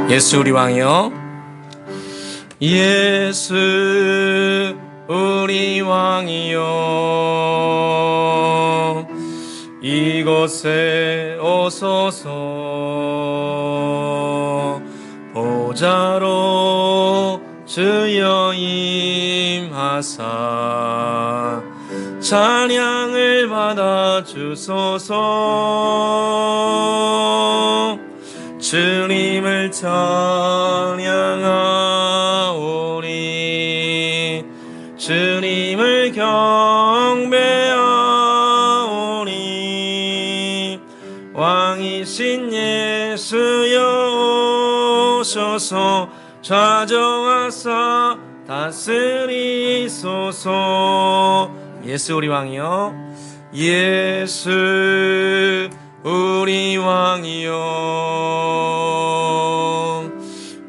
예수 우리 왕이여, 예수 우리 왕이여, 이곳에 오소서. 보좌로 주여 임하사 찬양을 받아 주소서. 주님을 찬양하오니 주님을 경배하오니 왕이신 예수여 오셔서 좌정하사 다스리소서. 예수 우리 왕이여, 예수 우리 왕이여,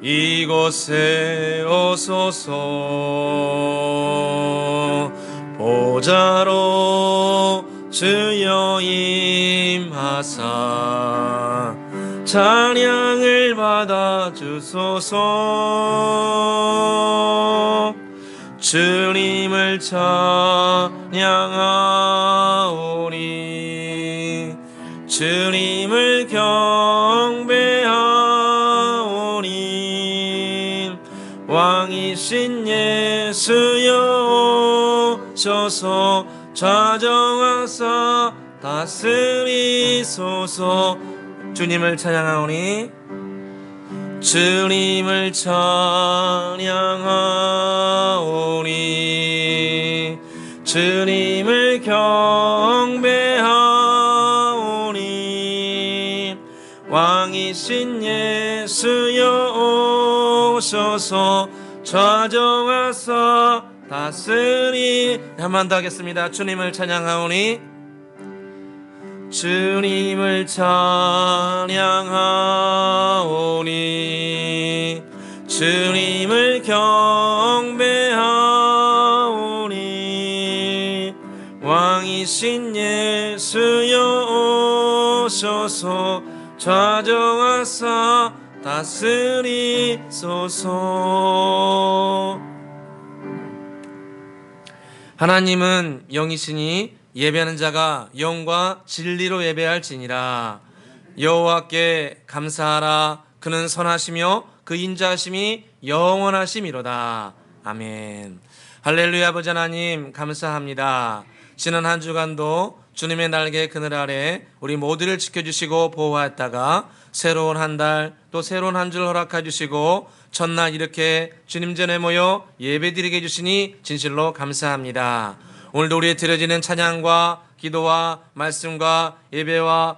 이곳에 오소서. 보좌로 주여 임하사 찬양을 받아 주소서. 주님을 찬양하오니 주님을 경배하오니 왕이신 예수여 오셔서 좌정하사 다스리소서. 주님을 찬양하오니 주님을 찬양하오니 주님을 경배하오니 왕이신 예수여 오셔서 좌정하사 다스리. 한 번 더 하겠습니다. 주님을 찬양하오니 주님을 찬양하오니 주님을 경배하오니 왕이신 예수여 오셔서 좌정하사 다스리소서. 하나님은 영이시니 예배하는 자가 영과 진리로 예배할지니라. 여호와께 감사하라. 그는 선하시며 그 인자하심이 영원하심이로다. 아멘. 할렐루야. 아버지 하나님 감사합니다. 지난 한 주간도 주님의 날개 그늘 아래 우리 모두를 지켜주시고 보호하였다가 새로운 한 달 또 새로운 한 줄 허락해 주시고 첫날 이렇게 주님 전에 모여 예배드리게 해주시니 진실로 감사합니다. 오늘도 우리의 드려지는 찬양과 기도와 말씀과 예배와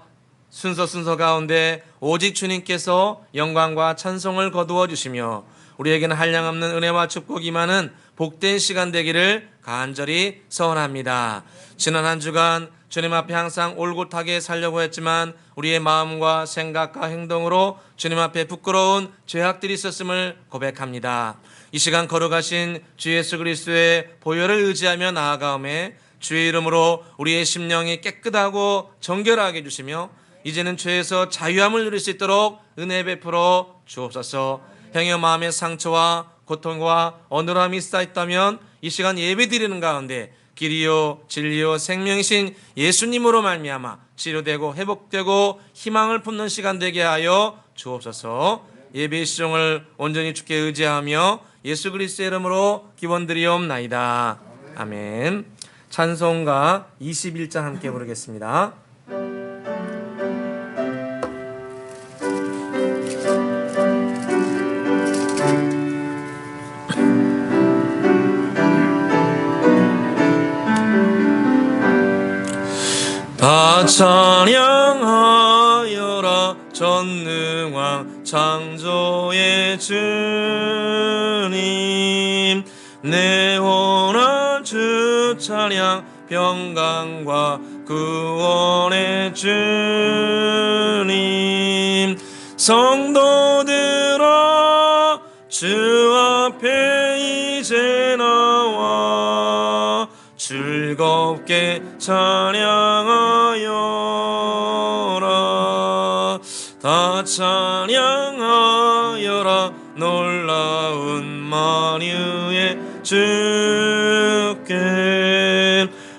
순서 가운데 오직 주님께서 영광과 찬송을 거두어 주시며 우리에게는 한량없는 은혜와 축복이 임하는 복된 시간 되기를 간절히 소원합니다. 지난 한 주간 주님 앞에 항상 올곧하게 살려고 했지만 우리의 마음과 생각과 행동으로 주님 앞에 부끄러운 죄악들이 있었음을 고백합니다. 이 시간 걸어가신 주 예수 그리스도의 보혈을 의지하며 나아가오매 주의 이름으로 우리의 심령이 깨끗하고 정결하게 해주시며 이제는 죄에서 자유함을 누릴 수 있도록 은혜 베풀어 주옵소서. 형의 마음의 상처와 고통과 어눌함이 쌓였다면 이 시간 예배드리는 가운데 길이요 진리요 생명이신 예수님으로 말미암아 치료되고 회복되고 희망을 품는 시간 되게 하여 주옵소서. 예배의 시종을 온전히 주께 의지하며 예수 그리스도의 이름으로 기원드리옵나이다. 아멘. 찬송가 21장 함께 부르겠습니다. 다 찬양하여라 전능왕 창조의 주님. 내 혼한 주 찬양 평강과 구원의 주님. 성도들아 주 앞에 이제 나와 즐겁게 찬양하여라. 다 찬양하여라 하여라 놀라운 만유의 주께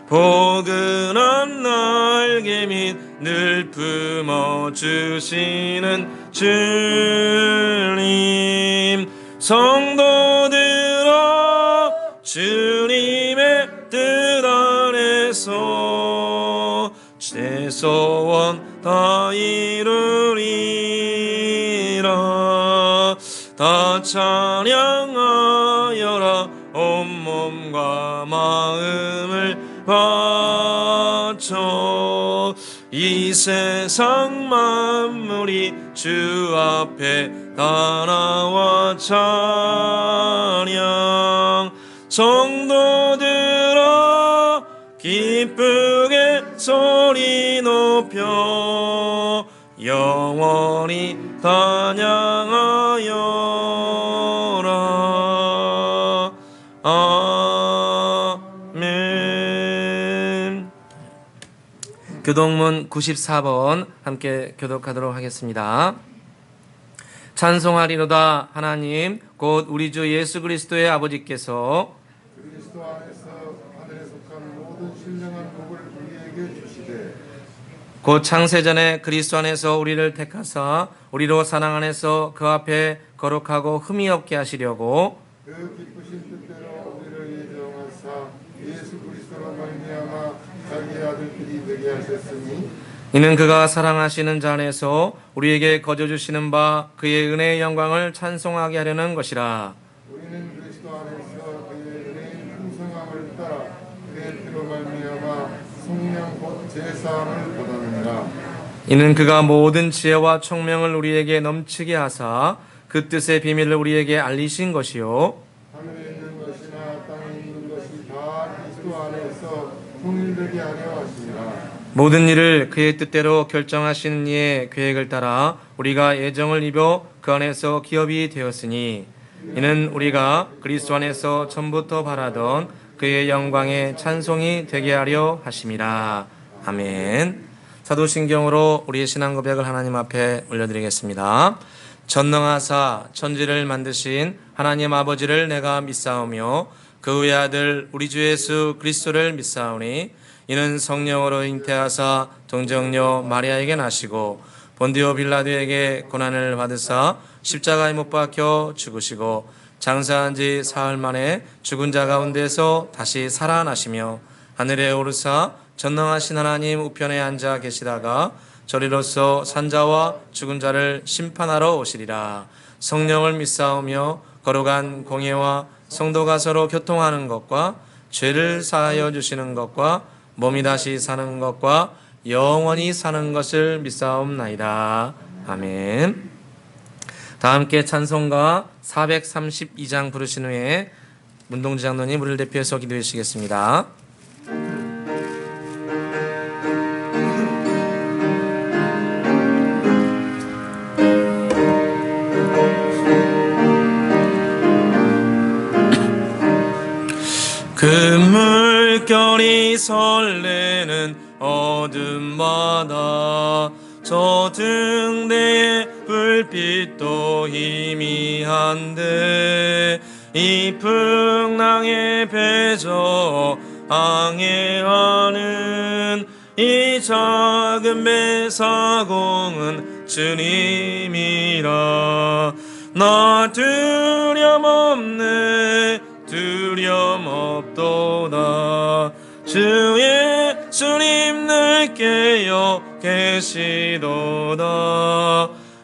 포근한 날개 및 늘 품어주시는 주님 성도들아 주님의 뜻 안에서 제 소원 다 이루리라 다 찬양하여라 온몸과 마음을 바쳐 이 세상 만물이 주 앞에 다 나와 찬양 성도들아 기쁘게 소리 높여 영원히 찬양하여라 아멘. 교독문 94번 함께 교독하도록 하겠습니다. 찬송하리로다 하나님 곧 우리 주 예수 그리스도의 아버지께서 그리스도 안에서 하늘에 속한 모든 신령한 복을 우리에게 주시되 곧 창세전에 그리스도 안에서 우리를 택하사 우리로 사랑 안에서 그 앞에 거룩하고 흠이 없게 하시려고 그 기쁘신 뜻대로 우리를 예정하사 예수 그리스도로 말미암아 자기 아들들이 되게 하셨으니 이는 그가 사랑하시는 자 안에서 우리에게 거저 주시는 바 그의 은혜의 영광을 찬송하게 하려는 것이라. 우리는 그리스도 안에서 그의 은혜의 풍성함을 따라 그의 피로 말미암아 성령 곧 제사함을 받았느니라. 이는 그가 모든 지혜와 총명을 우리에게 넘치게 하사 그 뜻의 비밀을 우리에게 알리신 것이요 하늘에 있는 것이나 땅에 있는 것이 다 그리스도 안에서 통일되게 하려 하시니라. 모든 일을 그의 뜻대로 결정하시는 이의 계획을 따라 우리가 예정을 입어 그 안에서 기업이 되었으니 이는 우리가 그리스도 안에서 전부터 바라던 그의 영광의 찬송이 되게 하려 하심이라. 아멘. 사도신경으로 우리의 신앙 고백을 하나님 앞에 올려드리겠습니다. 전능하사 천지를 만드신 하나님 아버지를 내가 믿사오며 그 외 아들 우리 주 예수 그리스도를 믿사오니 이는 성령으로 잉태하사 동정녀 마리아에게 나시고 본디오 빌라도에게 고난을 받으사 십자가에 못 박혀 죽으시고 장사한 지 사흘 만에 죽은 자 가운데서 다시 살아나시며 하늘에 오르사 전능하신 하나님 우편에 앉아 계시다가 저리로서 산자와 죽은 자를 심판하러 오시리라. 성령을 믿사오며 거룩한 공예와 성도가 서로 교통하는 것과 죄를 사하여 주시는 것과 몸이 다시 사는 것과 영원히 사는 것을 믿사옵나이다. 아멘. 다 함께 찬송가 432장 부르신 후에 문동지 장로님 우리를 대표해서 기도해 주시겠습니다. 그 물결이 설레는 어둠마다 저 등대의 불빛도 희미한데 이 풍랑에 배저 항해하는 이 작은 배사공은 주님이라. 나 두려움 없네 두려움 없도다. 주 예수님 늘 깨어 계시도다.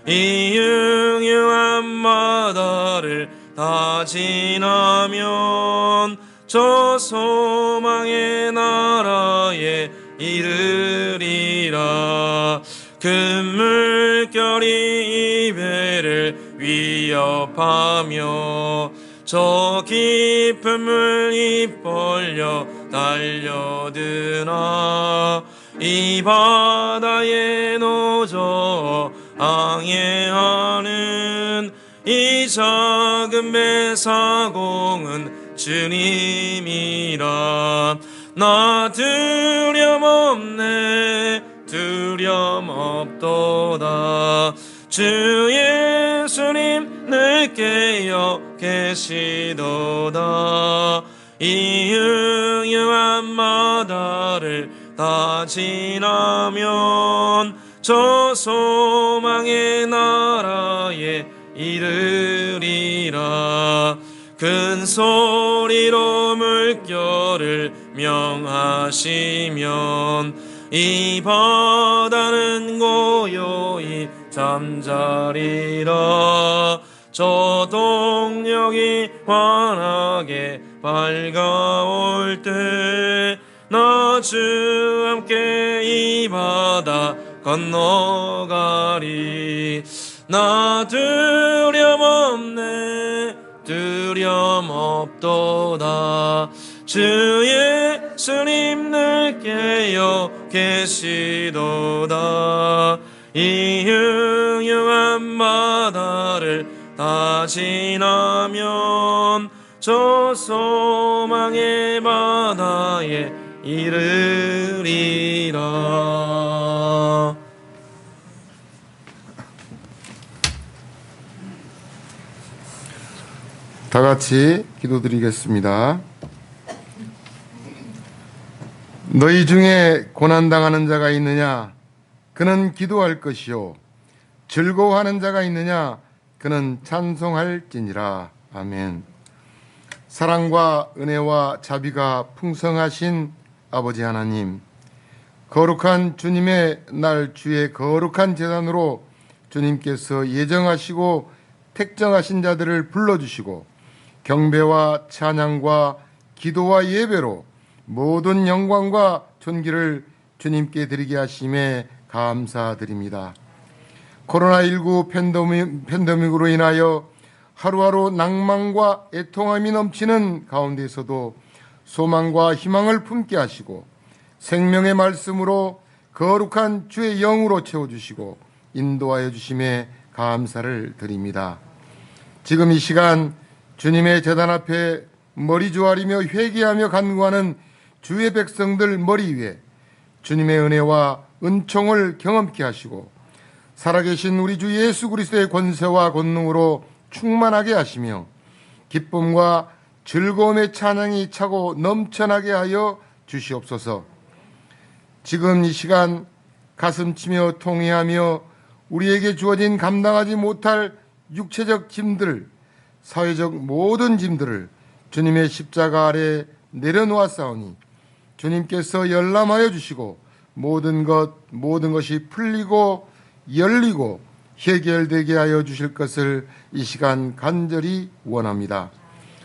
이 흉흉한 바다를 다 지나면 저 소망의 나라에 이르리라. 그 물결이 이 배를 위협하며 저 깊은 물 입 벌려 달려드나 이 바다에 노저 항해하는 이 작은 배사공은 주님이라. 나 두려움 없네 두려움 없도다. 주 예수님 늘 깨어 계시도다. 이 흥영한 바다를 다 지나면 저 소망의 나라에 이르리라. 큰 소리로 물결을 명하시면 이 바다는 고요히 잠자리라. 저 동력이 환하게 밝아올 때 나 주 함께 이 바다 건너가리. 나 두려움 없도다. 주 예수님 늘 깨어 계시도다. 이 흉흉한 바다를 다 지나면 저 소망의 바다에 이르리라. 다 같이 기도드리겠습니다. 너희 중에 고난당하는 자가 있느냐? 그는 기도할 것이요. 즐거워하는 자가 있느냐? 그는 찬송할지니라. 아멘. 사랑과 은혜와 자비가 풍성하신 아버지 하나님, 거룩한 주님의 날 주의 거룩한 제단으로 주님께서 예정하시고 택정하신 자들을 불러주시고 경배와 찬양과 기도와 예배로 모든 영광과 존귀를 주님께 드리게 하심에 감사드립니다. 코로나19 팬데믹으로 인하여 하루하루 낭만과 애통함이 넘치는 가운데서도 소망과 희망을 품게 하시고 생명의 말씀으로 거룩한 주의 영으로 채워주시고 인도하여 주심에 감사를 드립니다. 지금 이 시간 주님의 제단 앞에 머리 조아리며 회개하며 간구하는 주의 백성들 머리 위에 주님의 은혜와 은총을 경험케 하시고 살아계신 우리 주 예수 그리스도의 권세와 권능으로 충만하게 하시며 기쁨과 즐거움의 찬양이 차고 넘쳐나게 하여 주시옵소서. 지금 이 시간 가슴치며 통회하며 우리에게 주어진 감당하지 못할 육체적 짐들, 사회적 모든 짐들을 주님의 십자가 아래 내려놓았사오니 주님께서 열람하여 주시고 모든 것이 풀리고 열리고 해결되게 하여 주실 것을 이 시간 간절히 원합니다.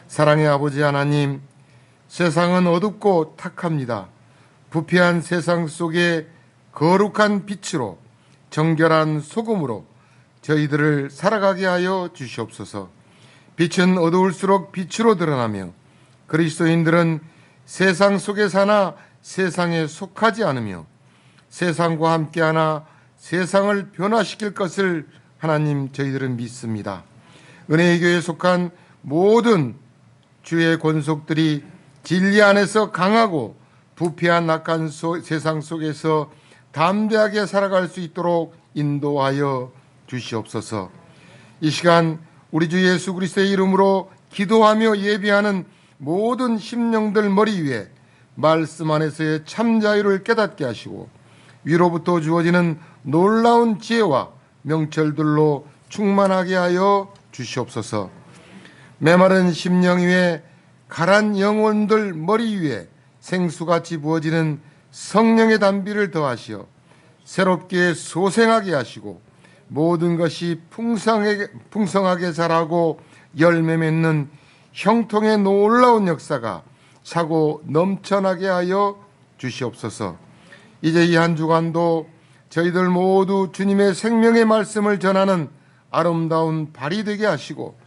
사랑의 아버지 하나님, 세상은 어둡고 탁합니다. 부패한 세상 속에 거룩한 빛으로 정결한 소금으로 저희들을 살아가게 하여 주시옵소서. 빛은 어두울수록 빛으로 드러나며 그리스도인들은 세상 속에 사나 세상에 속하지 않으며 세상과 함께하나 세상을 변화시킬 것을 하나님 저희들은 믿습니다. 은혜의 교회에 속한 모든 주의 권속들이 진리 안에서 강하고 부패한 낙한 세상 속에서 담대하게 살아갈 수 있도록 인도하여 주시옵소서. 이 시간 우리 주 예수 그리스도의 이름으로 기도하며 예비하는 모든 심령들 머리 위에 말씀 안에서의 참 자유를 깨닫게 하시고 위로부터 주어지는 놀라운 지혜와 명철들로 충만하게 하여 주시옵소서. 메마른 심령 위에 가란 영혼들 머리 위에 생수같이 부어지는 성령의 단비를 더하시어 새롭게 소생하게 하시고 모든 것이 풍성하게 자라고 열매 맺는 형통의 놀라운 역사가 차고 넘쳐나게 하여 주시옵소서. 이제 이 한 주간도 저희들 모두 주님의 생명의 말씀을 전하는 아름다운 발이 되게 하시고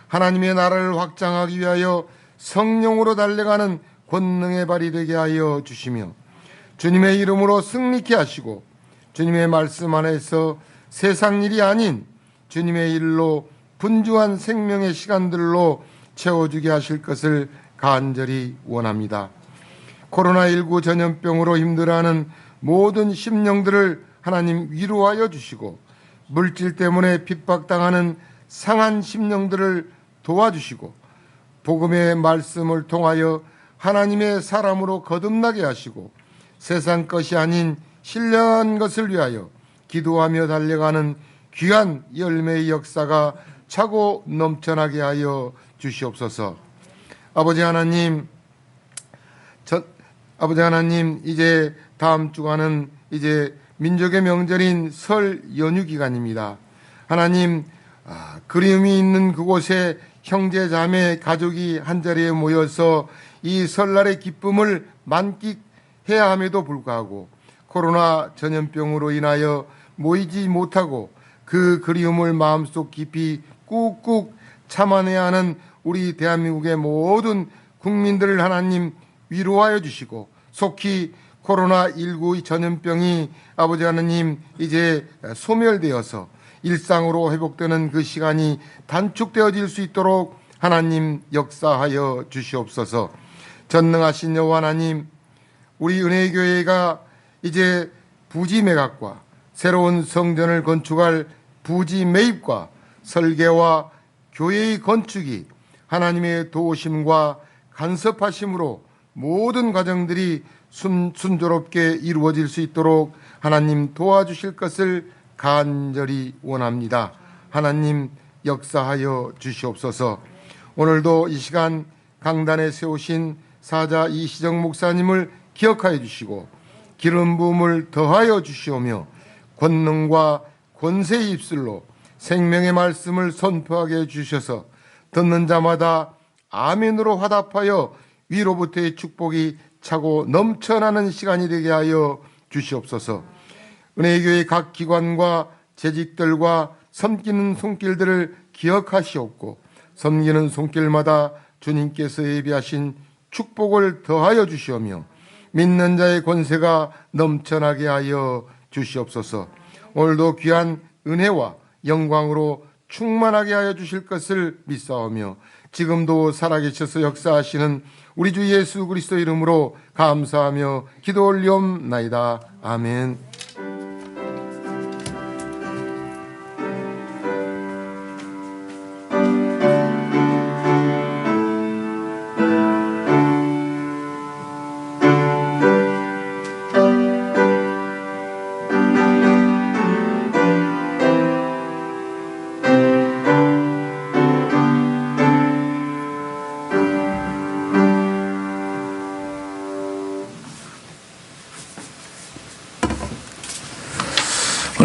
하나님의 나라를 확장하기 위하여 성령으로 달려가는 권능의 발이 되게 하여 주시며 주님의 이름으로 승리케 하시고 주님의 말씀 안에서 세상 일이 아닌 주님의 일로 분주한 생명의 시간들로 채워주게 하실 것을 간절히 원합니다. 코로나19 전염병으로 힘들어하는 모든 심령들을 하나님 위로하여 주시고 물질 때문에 핍박당하는 상한 심령들을 도와주시고 복음의 말씀을 통하여 하나님의 사람으로 거듭나게 하시고 세상 것이 아닌 신령한 것을 위하여 기도하며 달려가는 귀한 열매의 역사가 차고 넘쳐나게 하여 주시옵소서. 아버지 하나님, 이제 다음 주간은 이제 민족의 명절인 설 연휴 기간입니다. 하나님, 그리움이 있는 그곳에 형제 자매 가족이 한자리에 모여서 이 설날의 기쁨을 만끽해야 함에도 불구하고 코로나 전염병으로 인하여 모이지 못하고 그 그리움을 마음속 깊이 꾹꾹 참아내야 하는 우리 대한민국의 모든 국민들을 하나님 위로하여 주시고 속히 코로나19 전염병이 아버지 하나님 이제 소멸되어서 일상으로 회복되는 그 시간이 단축되어질 수 있도록 하나님 역사하여 주시옵소서. 전능하신 여호와 하나님, 우리 은혜의 교회가 이제 부지 매각과 새로운 성전을 건축할 부지 매입과 설계와 교회의 건축이 하나님의 도우심과 간섭하심으로 모든 과정들이 순조롭게 이루어질 수 있도록 하나님 도와주실 것을 간절히 원합니다. 하나님 역사하여 주시옵소서. 오늘도 이 시간 강단에 세우신 사자 이시정 목사님을 기억하여 주시고 기름 부음을 더하여 주시오며 권능과 권세의 입술로 생명의 말씀을 선포하게 해 주셔서 듣는 자마다 아멘으로 화답하여 위로부터의 축복이 차고 넘쳐나는 시간이 되게 하여 주시옵소서. 은혜의 교회 각 기관과 재직들과 섬기는 손길들을 기억하시옵고 섬기는 손길마다 주님께서 예비하신 축복을 더하여 주시오며 믿는 자의 권세가 넘쳐나게 하여 주시옵소서. 오늘도 귀한 은혜와 영광으로 충만하게 하여 주실 것을 믿사오며 지금도 살아계셔서 역사하시는 우리 주 예수 그리스도 이름으로 감사하며 기도 올리옵나이다. 아멘.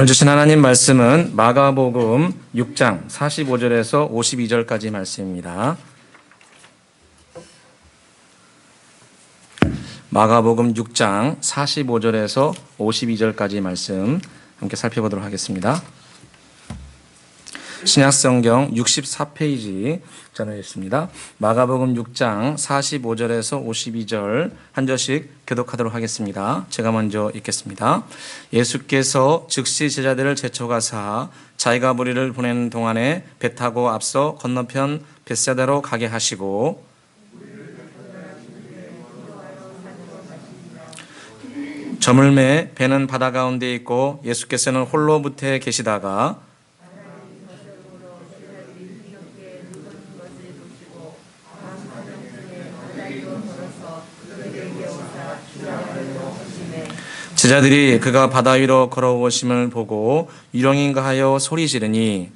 오늘 주신 하나님 말씀은 마가복음 6장 45절에서 52절까지 말씀입니다. 마가복음 6장 45절에서 52절까지 말씀 함께 살펴보도록 하겠습니다. 신약성경 64페이지 전해있습니다. 마가복음 6장 45절에서 52절 한 절씩 교독하도록 하겠습니다. 제가 먼저 읽겠습니다. 예수께서 즉시 제자들을 제쳐가사 자기가 무리를 보내는 동안에 배 타고 앞서 건너편 벳사다로 가게 하시고 저물매 배는 바다 가운데 있고 예수께서는 홀로 무태에 계시다가 제자들이 그가 바다 위로 걸어오심을 보고 유령인가 하여 소리 지르니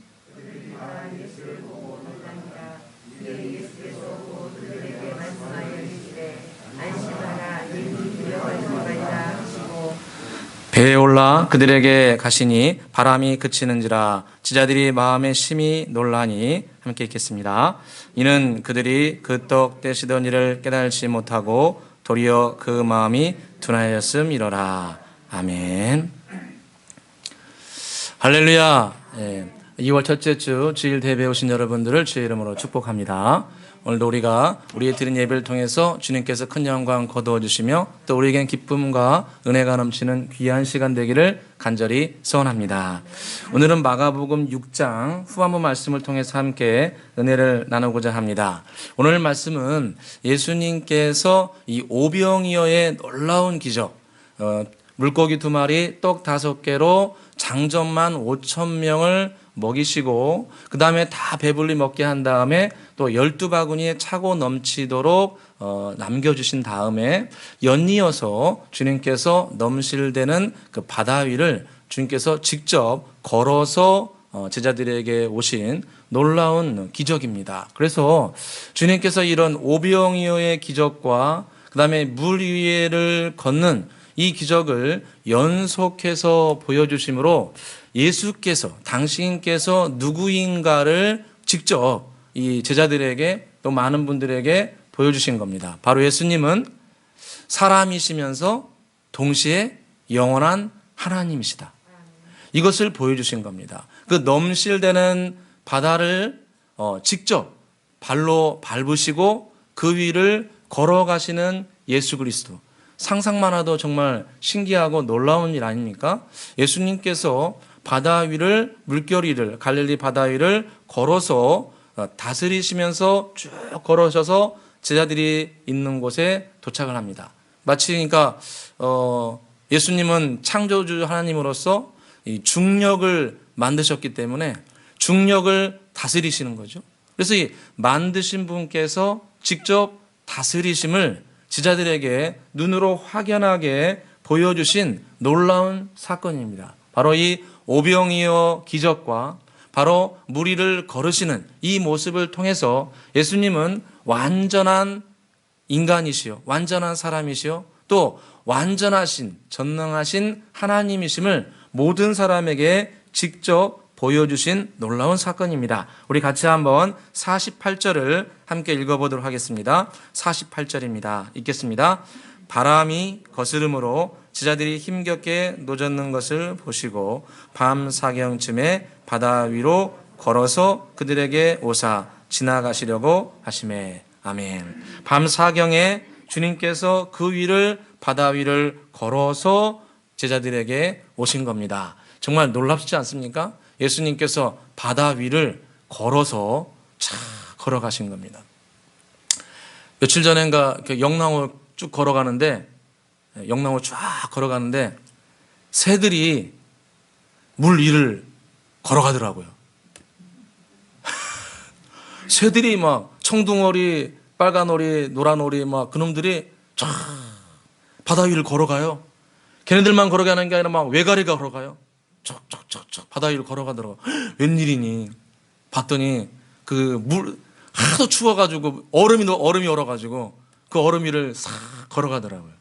배에 올라 그들에게 가시니 바람이 그치는지라 제자들이 마음에 심히 놀라니 함께 읽겠습니다. 이는 그들이 그 떡 떼시던 일을 깨달지 못하고 도리어 그 마음이 둔하였음이로라. 아멘. 할렐루야. 2월 첫째 주 주일 대회 오신 여러분들을 주의 이름으로 축복합니다. 오늘도 우리가 우리의 드린 예배를 통해서 주님께서 큰 영광 거두어 주시며 또 우리에겐 기쁨과 은혜가 넘치는 귀한 시간 되기를 간절히 소원합니다. 오늘은 마가복음 6장 후반부 말씀을 통해서 함께 은혜를 나누고자 합니다. 오늘 말씀은 예수님께서 이 오병이어의 놀라운 기적, 물고기 2마리, 떡 5개로 장정만 5,000명을 먹이시고 그 다음에 다 배불리 먹게 한 다음에 또 12바구니에 차고 넘치도록 남겨주신 다음에 연이어서 주님께서 넘실대는 그 바다 위를 주님께서 직접 걸어서 제자들에게 오신 놀라운 기적입니다. 그래서 주님께서 이런 오병이어의 기적과 그 다음에 물 위를 걷는 이 기적을 연속해서 보여주심으로 예수께서 당신께서 누구인가를 직접 이 제자들에게 또 많은 분들에게 보여주신 겁니다. 바로 예수님은 사람이시면서 동시에 영원한 하나님이시다. 이것을 보여주신 겁니다. 그 넘실대는 바다를 직접 발로 밟으시고 그 위를 걸어가시는 예수 그리스도. 상상만 해도 정말 신기하고 놀라운 일 아닙니까? 예수님께서 바다 위를 물결 위를 갈릴리 바다 위를 걸어서 다스리시면서 쭉 걸어셔서 제자들이 있는 곳에 도착을 합니다. 마치 그러니까 예수님은 창조주 하나님으로서 이 중력을 만드셨기 때문에 중력을 다스리시는 거죠. 그래서 이 만드신 분께서 직접 다스리심을 제자들에게 눈으로 확연하게 보여주신 놀라운 사건입니다. 바로 이 오병이어 기적과 바로 물 위를 걸으시는 이 모습을 통해서 예수님은 완전한 인간이시요, 완전한 사람이시요, 또 완전하신, 전능하신 하나님이심을 모든 사람에게 직접 보여주신 놀라운 사건입니다. 우리 같이 한번 48절을 함께 읽어보도록 하겠습니다. 48절입니다. 읽겠습니다. 바람이 거스름으로 제자들이 힘겹게 노젓는 것을 보시고 밤 사경쯤에 바다 위로 걸어서 그들에게 오사 지나가시려고 하시매. 아멘. 밤 사경에 주님께서 그 위를 바다 위를 걸어서 제자들에게 오신 겁니다. 정말 놀랍지 않습니까? 예수님께서 바다 위를 걸어서 쫙 걸어가신 겁니다. 며칠 전인가 영랑을 쭉 걸어가는데 새들이 물 위를 걸어가더라고요. 새들이 막 청둥오리, 빨간오리, 노란오리 막 그놈들이 쫙 바다 위를 걸어가요. 걔네들만 걸어가는 게 아니라 막 외가리가 걸어가요. 쩍쩍쩍쩍 바다 위를 걸어가더라고. 웬일이니? 봤더니 그 물 하도 추워가지고 얼음이 얼어가지고 그 얼음 위를 싹 걸어가더라고요.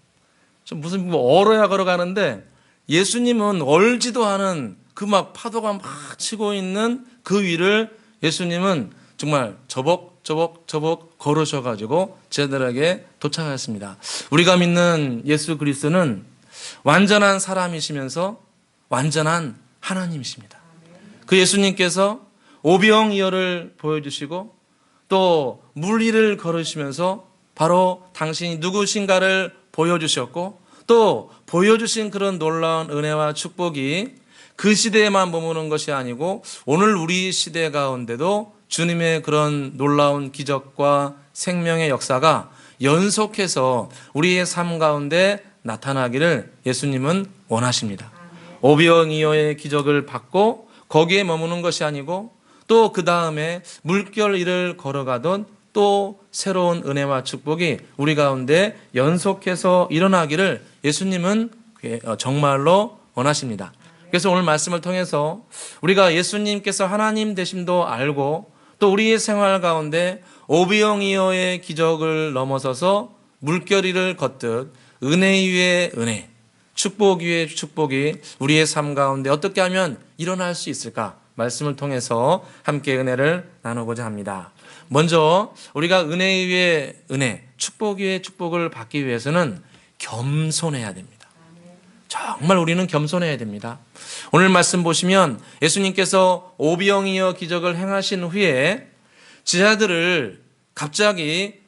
좀 무슨 뭐 얼어야 걸어가는데 예수님은 얼지도 않은 그 막 파도가 막 치고 있는 그 위를 예수님은 정말 저벅저벅 걸으셔가지고 제자들에게 도착하였습니다. 우리가 믿는 예수 그리스도는 완전한 사람이시면서 완전한 하나님이십니다. 그 예수님께서 오병이어를 보여주시고 또 물 위를 걸으시면서 바로 당신이 누구신가를 보여주셨고 또 보여주신 그런 놀라운 은혜와 축복이 그 시대에만 머무는 것이 아니고 오늘 우리 시대 가운데도 주님의 그런 놀라운 기적과 생명의 역사가 연속해서 우리의 삶 가운데 나타나기를 예수님은 원하십니다. 오병이어의 기적을 받고 거기에 머무는 것이 아니고 또 그 다음에 물결 위를 걸어가던 또 새로운 은혜와 축복이 우리 가운데 연속해서 일어나기를 예수님은 정말로 원하십니다. 그래서 오늘 말씀을 통해서 우리가 예수님께서 하나님 되심도 알고 또 우리의 생활 가운데 오병이어의 기적을 넘어서서 물결 위를 걷듯 은혜 위에 은혜, 축복 위에 축복이 우리의 삶 가운데 어떻게 하면 일어날 수 있을까? 말씀을 통해서 함께 은혜를 나누고자 합니다. 먼저 우리가 은혜 위에 은혜, 축복 위에 축복을 받기 위해서는 겸손해야 됩니다. 정말 우리는 겸손해야 됩니다. 오늘 말씀 보시면 예수님께서 오병이어 기적을 행하신 후에 제자들을 갑자기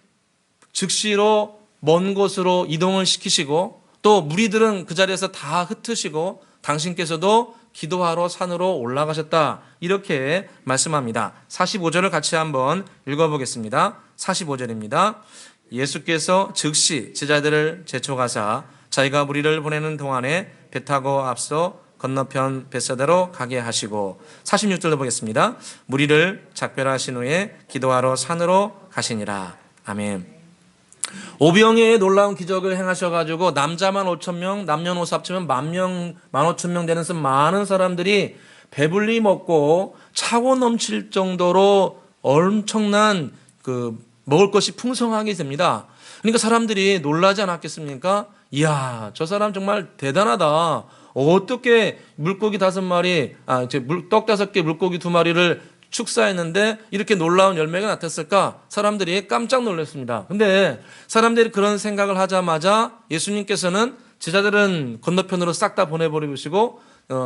즉시로 먼 곳으로 이동을 시키시고 또 무리들은 그 자리에서 다 흩으시고 당신께서도 기도하러 산으로 올라가셨다. 이렇게 말씀합니다. 45절을 같이 한번 읽어보겠습니다. 45절입니다. 예수께서 즉시 제자들을 재촉하사 자기가 무리를 보내는 동안에 배 타고 앞서 건너편 벳세다로 가게 하시고 46절로 보겠습니다. 무리를 작별하신 후에 기도하러 산으로 가시니라. 아멘. 오병이어의 놀라운 기적을 행하셔가지고 남자만 5,000명, 남녀노소 합치면 10,000명, 15,000명 되는 많은 사람들이 배불리 먹고 차고 넘칠 정도로 엄청난 먹을 것이 풍성하게 됩니다. 그러니까 사람들이 놀라지 않았겠습니까? 이야, 저 사람 정말 대단하다. 어떻게 물고기 5마리, 떡 5개, 물고기 2마리를 축사했는데 이렇게 놀라운 열매가 나타났을까? 사람들이 깜짝 놀랐습니다. 근데 사람들이 그런 생각을 하자마자 예수님께서는 제자들은 건너편으로 싹 다 보내버리시고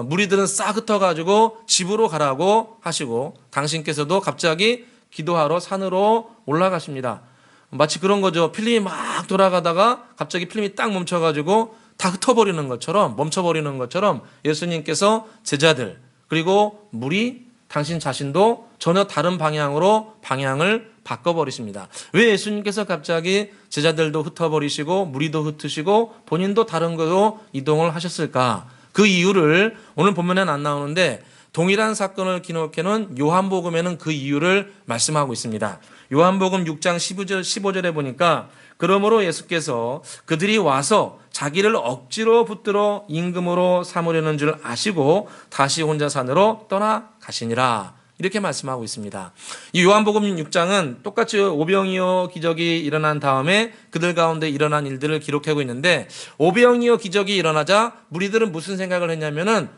무리들은 싹 흩어가지고 집으로 가라고 하시고 당신께서도 갑자기 기도하러 산으로 올라가십니다. 마치 그런 거죠. 필름이 막 돌아가다가 갑자기 필름이 딱 멈춰가지고 다 흩어버리는 것처럼, 멈춰버리는 것처럼 예수님께서 제자들 그리고 무리, 당신 자신도 전혀 다른 방향으로 방향을 바꿔버리십니다. 왜 예수님께서 갑자기 제자들도 흩어버리시고 무리도 흩으시고 본인도 다른 곳으로 이동을 하셨을까? 그 이유를 오늘 본문에는 안 나오는데 동일한 사건을 기록해놓은 요한복음에는 그 이유를 말씀하고 있습니다. 요한복음 6장 15절에 보니까 그러므로 예수께서 그들이 와서 자기를 억지로 붙들어 임금으로 삼으려는 줄 아시고 다시 혼자 산으로 떠나가시니라. 이렇게 말씀하고 있습니다. 이 요한복음 6장은 똑같이 오병이어 기적이 일어난 다음에 그들 가운데 일어난 일들을 기록하고 있는데 오병이어 기적이 일어나자 무리들은 무슨 생각을 했냐면은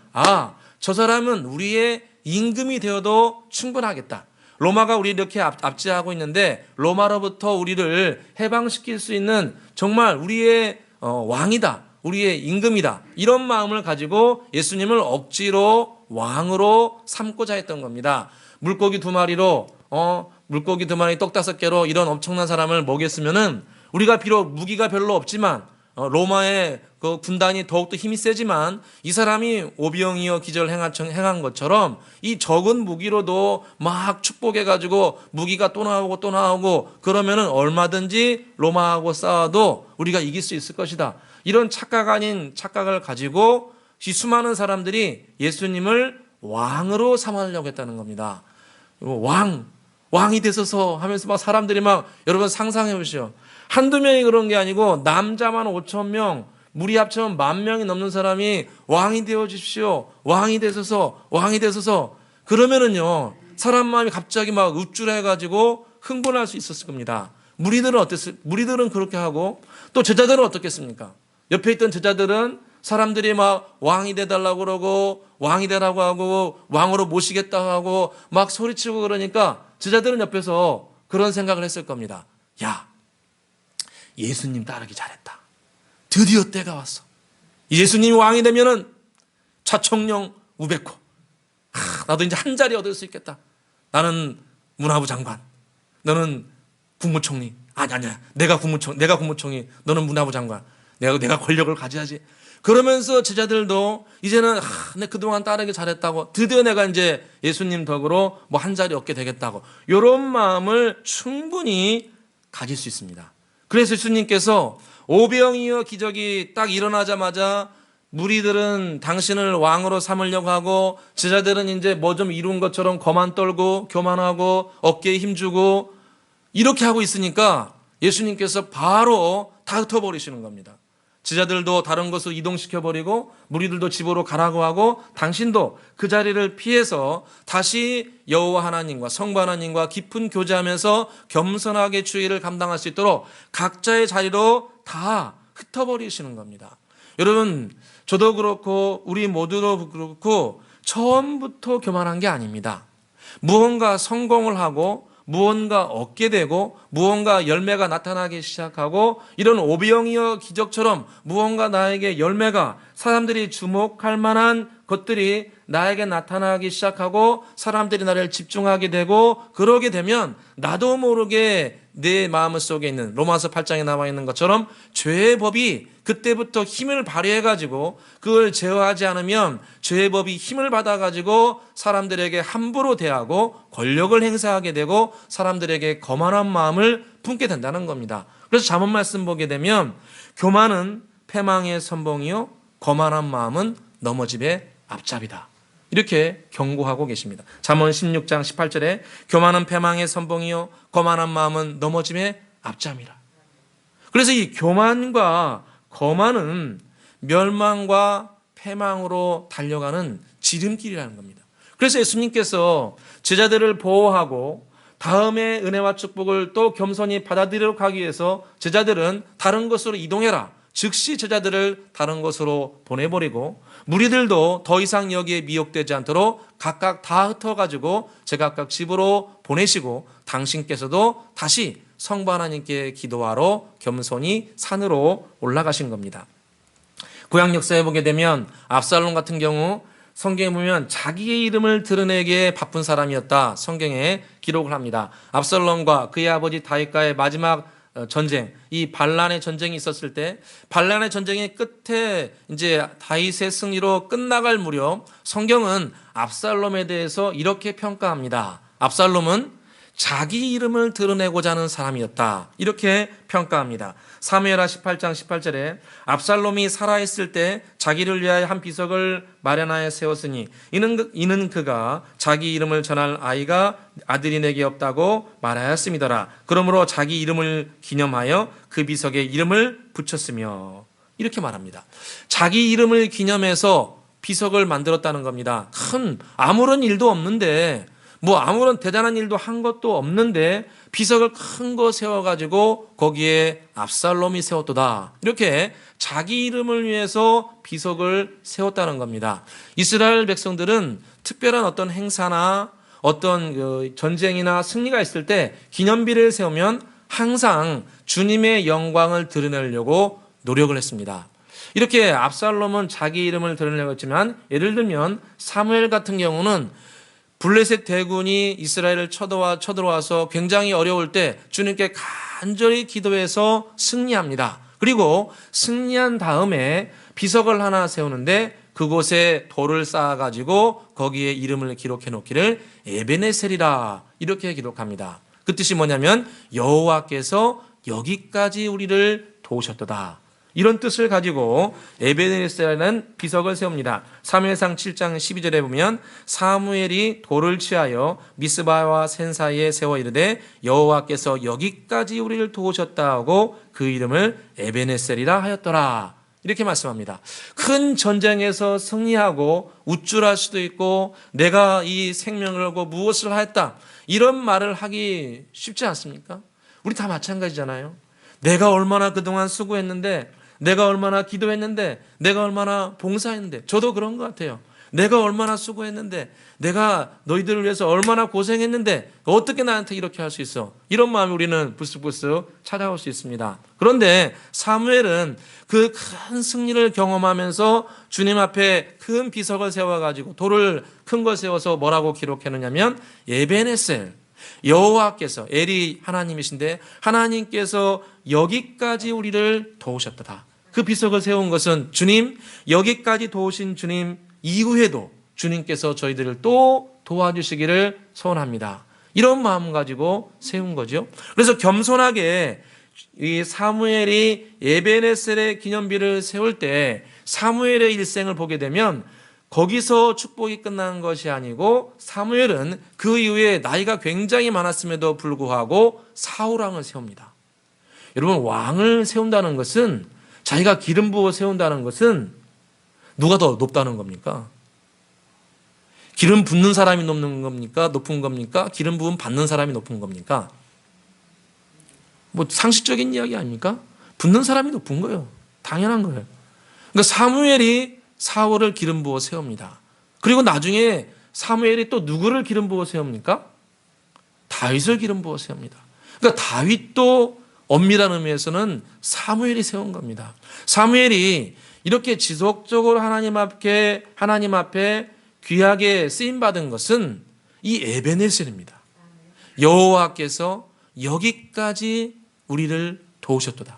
저 사람은 우리의 임금이 되어도 충분하겠다. 로마가 우리 이렇게 압제하고 있는데 로마로부터 우리를 해방시킬 수 있는 정말 우리의 왕이다. 우리의 임금이다. 이런 마음을 가지고 예수님을 억지로 왕으로 삼고자 했던 겁니다. 물고기 2마리로 물고기 2마리 떡 5개로 이런 엄청난 사람을 먹였으면은 우리가 비록 무기가 별로 없지만 로마의 그 군단이 더욱더 힘이 세지만 이 사람이 오병이어 기적을 행한 것처럼 이 적은 무기로도 막 축복해가지고 무기가 또 나오고 그러면은 얼마든지 로마하고 싸워도 우리가 이길 수 있을 것이다. 이런 착각 아닌 착각을 가지고 이 수많은 사람들이 예수님을 왕으로 삼으려고 했다는 겁니다. 왕이 되소서 하면서 막 사람들이 막 여러분 상상해 보시오. 한두 명이 그런 게 아니고 남자만 5,000명, 무리 합치면 10,000명이 넘는 사람이 왕이 되어 주십시오. 왕이 되소서. 그러면은요, 사람 마음이 갑자기 막 우쭐해가지고 흥분할 수 있었을 겁니다. 무리들은 어땠어요? 무리들은 그렇게 하고 또 제자들은 어떻겠습니까? 옆에 있던 제자들은 사람들이 막 왕이 되달라고 그러고 왕이 되라고 하고 왕으로 모시겠다고 하고 막 소리치고 그러니까 제자들은 옆에서 그런 생각을 했을 겁니다. 야, 예수님 따르기 잘했다. 드디어 때가 왔어. 예수님이 왕이 되면은 차총령 우백호. 나도 이제 한 자리 얻을 수 있겠다. 나는 문화부 장관. 너는 국무총리. 아니야. 내가 국무총리. 너는 문화부 장관. 내가 권력을 가져야지. 그러면서 제자들도 이제는 내 그동안 따르기 잘했다고 드디어 내가 이제 예수님 덕으로 뭐 한 자리 얻게 되겠다고 이런 마음을 충분히 가질 수 있습니다. 그래서 예수님께서 오병이어 기적이 딱 일어나자마자 무리들은 당신을 왕으로 삼으려고 하고 제자들은 이제 뭐 좀 이룬 것처럼 거만 떨고 교만하고 어깨에 힘주고 이렇게 하고 있으니까 예수님께서 바로 다 흩어버리시는 겁니다. 제자들도 다른 곳으로 이동시켜버리고 무리들도 집으로 가라고 하고 당신도 그 자리를 피해서 다시 여호와 하나님과 성부 하나님과 깊은 교제하면서 겸손하게 주의를 감당할 수 있도록 각자의 자리로 다 흩어버리시는 겁니다. 여러분, 저도 그렇고 우리 모두도 그렇고 처음부터 교만한 게 아닙니다. 무언가 성공을 하고 무언가 얻게 되고 무언가 열매가 나타나기 시작하고 이런 오병이어 기적처럼 무언가 나에게 열매가 사람들이 주목할 만한 것들이 나에게 나타나기 시작하고 사람들이 나를 집중하게 되고 그러게 되면 나도 모르게 내 마음 속에 있는 로마서 8장에 나와 있는 것처럼 죄의 법이 그때부터 힘을 발휘해가지고 그걸 제어하지 않으면 죄의 법이 힘을 받아가지고 사람들에게 함부로 대하고 권력을 행사하게 되고 사람들에게 거만한 마음을 품게 된다는 겁니다. 그래서 잠언 말씀 보게 되면 교만은 패망의 선봉이요 거만한 마음은 넘어짐의 앞잡이다. 이렇게 경고하고 계십니다. 잠언 16장 18절에 교만은 패망의 선봉이요 거만한 마음은 넘어짐의 앞잠이라. 그래서 이 교만과 거만은 멸망과 패망으로 달려가는 지름길이라는 겁니다. 그래서 예수님께서 제자들을 보호하고 다음에 은혜와 축복을 또 겸손히 받아들이러 가기 위해서 제자들은 다른 곳으로 이동해라. 즉시 제자들을 다른 곳으로 보내버리고 무리들도 더 이상 여기에 미혹되지 않도록 각각 다 흩어가지고 제각각 집으로 보내시고 당신께서도 다시 성부 하나님께 기도하러 겸손히 산으로 올라가신 겁니다. 구약 역사에 보게 되면 압살롬 같은 경우 성경에 보면 자기의 이름을 드러내기에 바쁜 사람이었다. 성경에 기록을 합니다. 압살롬과 그의 아버지 다윗과의 마지막 전쟁, 이 반란의 전쟁이 있었을 때 반란의 전쟁의 끝에 이제 다윗의 승리로 끝나갈 무렵 성경은 압살롬에 대해서 이렇게 평가합니다. 압살롬은 자기 이름을 드러내고자 하는 사람이었다. 이렇게 평가합니다. 사무엘하 18장 18절에 압살롬이 살아있을 때 자기를 위하여 한 비석을 마련하여 세웠으니 이는 그가 자기 이름을 전할 아들이 내게 없다고 말하였음이더라. 그러므로 자기 이름을 기념하여 그 비석에 이름을 붙였으며 이렇게 말합니다. 자기 이름을 기념해서 비석을 만들었다는 겁니다. 아무런 일도 없는데 아무런 대단한 일도 한 것도 없는데 비석을 큰 거 세워가지고 거기에 압살롬이 세웠도다. 이렇게 자기 이름을 위해서 비석을 세웠다는 겁니다. 이스라엘 백성들은 특별한 어떤 행사나 어떤 전쟁이나 승리가 있을 때 기념비를 세우면 항상 주님의 영광을 드러내려고 노력을 했습니다. 이렇게 압살롬은 자기 이름을 드러내려고 했지만 예를 들면 사무엘 같은 경우는 블레셋 대군이 이스라엘을 쳐들어와서 굉장히 어려울 때 주님께 간절히 기도해서 승리합니다. 그리고 승리한 다음에 비석을 하나 세우는데 그곳에 돌을 쌓아가지고 거기에 이름을 기록해 놓기를 에베네셀이라 이렇게 기록합니다. 그 뜻이 뭐냐면 여호와께서 여기까지 우리를 도우셨도다. 이런 뜻을 가지고 에베네셀이라는 비석을 세웁니다. 사무엘상 7장 12절에 보면 사무엘이 돌을 취하여 미스바와 센 사이에 세워 이르되 여호와께서 여기까지 우리를 도우셨다 하고 그 이름을 에베네셀이라 하였더라. 이렇게 말씀합니다. 큰 전쟁에서 승리하고 우쭐할 수도 있고 내가 이 생명을 걸고 무엇을 하였다 이런 말을 하기 쉽지 않습니까? 우리 다 마찬가지잖아요. 내가 얼마나 그동안 수고했는데 내가 얼마나 기도했는데 내가 얼마나 봉사했는데 저도 그런 것 같아요. 내가 얼마나 수고했는데 내가 너희들을 위해서 얼마나 고생했는데 어떻게 나한테 이렇게 할 수 있어? 이런 마음이 우리는 불쑥불쑥 찾아올 수 있습니다. 그런데 사무엘은 그 큰 승리를 경험하면서 주님 앞에 큰 비석을 세워가지고 돌을 큰 걸 세워서 뭐라고 기록했느냐면 에베네셀 여호와께서 엘이 하나님이신데 하나님께서 여기까지 우리를 도우셨다. 그 비석을 세운 것은 주님 여기까지 도우신 주님 이후에도 주님께서 저희들을 또 도와주시기를 소원합니다. 이런 마음 가지고 세운 거죠. 그래서 겸손하게 이 사무엘이 에베네셀의 기념비를 세울 때 사무엘의 일생을 보게 되면 거기서 축복이 끝난 것이 아니고 사무엘은 그 이후에 나이가 굉장히 많았음에도 불구하고 사울왕을 세웁니다. 여러분 왕을 세운다는 것은 자기가 기름 부어 세운다는 것은 누가 더 높다는 겁니까? 기름 붓는 사람이 높은 겁니까? 기름 부음 받는 사람이 높은 겁니까? 상식적인 이야기 아닙니까? 붓는 사람이 높은 거예요. 당연한 거예요. 그러니까 사무엘이 사울을 기름 부어 세웁니다. 그리고 나중에 사무엘이 또 누구를 기름 부어 세웁니까? 다윗을 기름 부어 세웁니다. 그러니까 다윗도 엄밀한 의미에서는 사무엘이 세운 겁니다. 사무엘이 이렇게 지속적으로 하나님 앞에 귀하게 쓰임 받은 것은 이 에베네셀입니다. 여호와께서 여기까지 우리를 도우셨도다.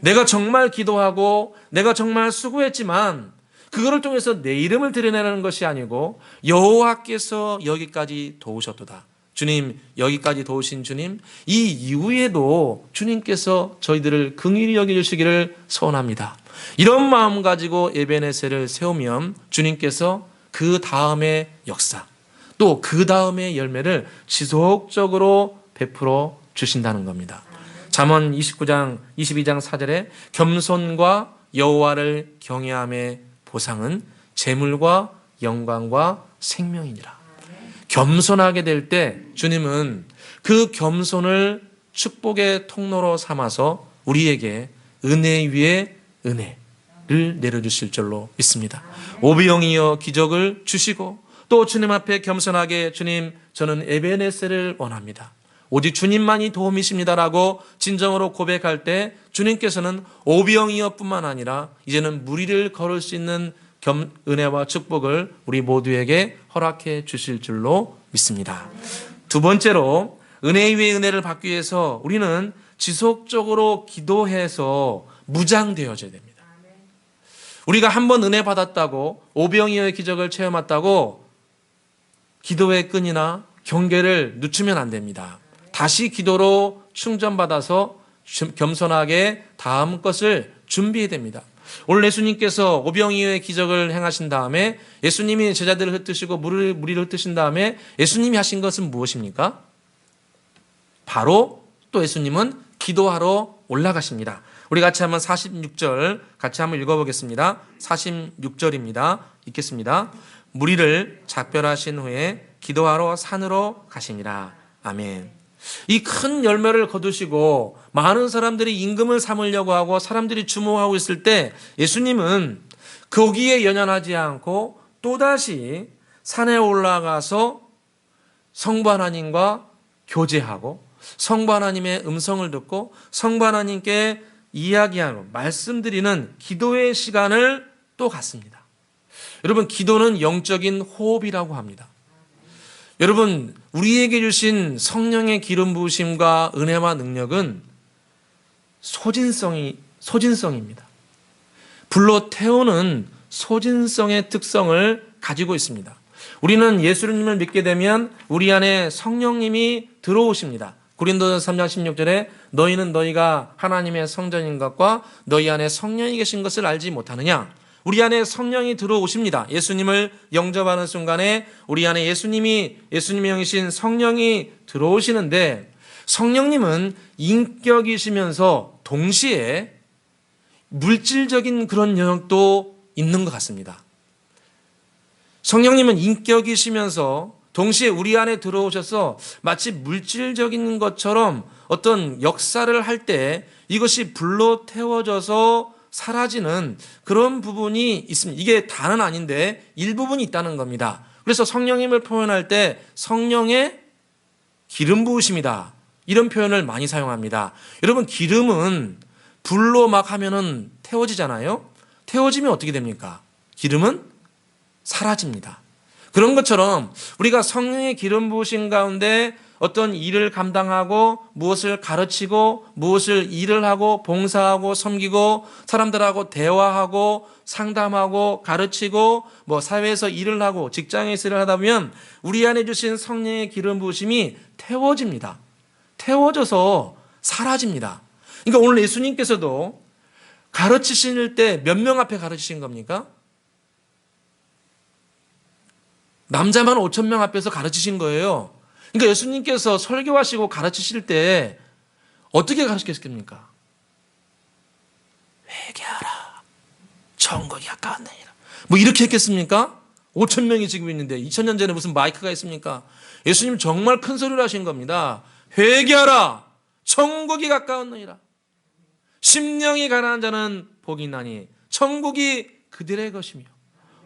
내가 정말 기도하고 내가 정말 수고했지만 그거를 통해서 내 이름을 드러내는 것이 아니고 여호와께서 여기까지 도우셨도다. 주님 여기까지 도우신 주님 이 이후에도 주님께서 저희들을 긍휼히 여겨주시기를 소원합니다. 이런 마음 가지고 에베네셀을 세우면 주님께서 그 다음의 역사, 또 그 다음의 열매를 지속적으로 베풀어 주신다는 겁니다. 잠언 22장 4절에 겸손과 여호와를 경외함의 보상은 재물과 영광과 생명이니라. 겸손하게 될 때 주님은 그 겸손을 축복의 통로로 삼아서 우리에게 은혜 위에 은혜를 내려주실 줄로 믿습니다. 오병이어 기적을 주시고 또 주님 앞에 겸손하게 주님 저는 에베네셀을 원합니다. 오직 주님만이 도움이십니다라고 진정으로 고백할 때 주님께서는 오병이어뿐만 아니라 이제는 무리를 걸을 수 있는 은혜와 축복을 우리 모두에게 허락해 주실 줄로 믿습니다. 두 번째로 은혜 위에 은혜를 받기 위해서 우리는 지속적으로 기도해서 무장되어져야 됩니다. 우리가 한번 은혜 받았다고 오병이어의 기적을 체험했다고 기도의 끈이나 경계를 늦추면 안 됩니다. 다시 기도로 충전받아서 겸손하게 다음 것을 준비해야 됩니다. 오늘 예수님께서 오병이어의 기적을 행하신 다음에 예수님이 제자들을 흩으시고 무리를 흩으신 다음에 예수님이 하신 것은 무엇입니까? 바로 또 예수님은 기도하러 올라가십니다. 우리 같이 한번 46절 같이 한번 읽어보겠습니다. 46절입니다. 읽겠습니다. 무리를 작별하신 후에 기도하러 산으로 가시니라. 아멘. 이 큰 열매를 거두시고 많은 사람들이 임금을 삼으려고 하고 사람들이 주목하고 있을 때 예수님은 거기에 연연하지 않고 또다시 산에 올라가서 성부 하나님과 교제하고 성부 하나님의 음성을 듣고 성부 하나님께 이야기하고 말씀드리는 기도의 시간을 또 갖습니다. 여러분, 기도는 영적인 호흡이라고 합니다. 여러분, 우리에게 주신 성령의 기름 부으심과 은혜와 능력은 소진성입니다. 불로 태우는 소진성의 특성을 가지고 있습니다. 우리는 예수님을 믿게 되면 우리 안에 성령님이 들어오십니다. 고린도서 3장 16절에 너희는 너희가 하나님의 성전인 것과 너희 안에 성령이 계신 것을 알지 못하느냐. 우리 안에 성령이 들어오십니다. 예수님을 영접하는 순간에 우리 안에 예수님의 영이신 성령이 들어오시는데 성령님은 인격이시면서 동시에 물질적인 그런 영역도 있는 것 같습니다. 성령님은 인격이시면서 동시에 우리 안에 들어오셔서 마치 물질적인 것처럼 어떤 역사를 할 때 이것이 불로 태워져서 사라지는 그런 부분이 있습니다. 이게 다는 아닌데 일부분이 있다는 겁니다. 그래서 성령님을 표현할 때 성령의 기름 부으심이다. 이런 표현을 많이 사용합니다. 여러분, 기름은 불로 막 하면은 태워지잖아요. 태워지면 어떻게 됩니까? 기름은 사라집니다. 그런 것처럼 우리가 성령의 기름 부으심 가운데 어떤 일을 감당하고 무엇을 가르치고 무엇을 일을 하고 봉사하고 섬기고 사람들하고 대화하고 상담하고 가르치고 사회에서 일을 하고 직장에서 일을 하다 보면 우리 안에 주신 성령의 기름 부으심이 태워집니다. 태워져서 사라집니다. 그러니까 오늘 예수님께서도 가르치실 때 몇 명 앞에 가르치신 겁니까? 남자만 5,000명 앞에서 가르치신 거예요. 그러니까 예수님께서 설교하시고 가르치실 때 어떻게 가르치셨습니까? 회개하라. 천국이 가까웠느니라. 이렇게 했겠습니까? 5,000명이 지금 있는데 2000년 전에 무슨 마이크가 있습니까? 예수님 정말 큰 소리를 하신 겁니다. 회개하라. 천국이 가까웠느니라. 심령이 가난한 자는 복이 있나니 천국이 그들의 것이며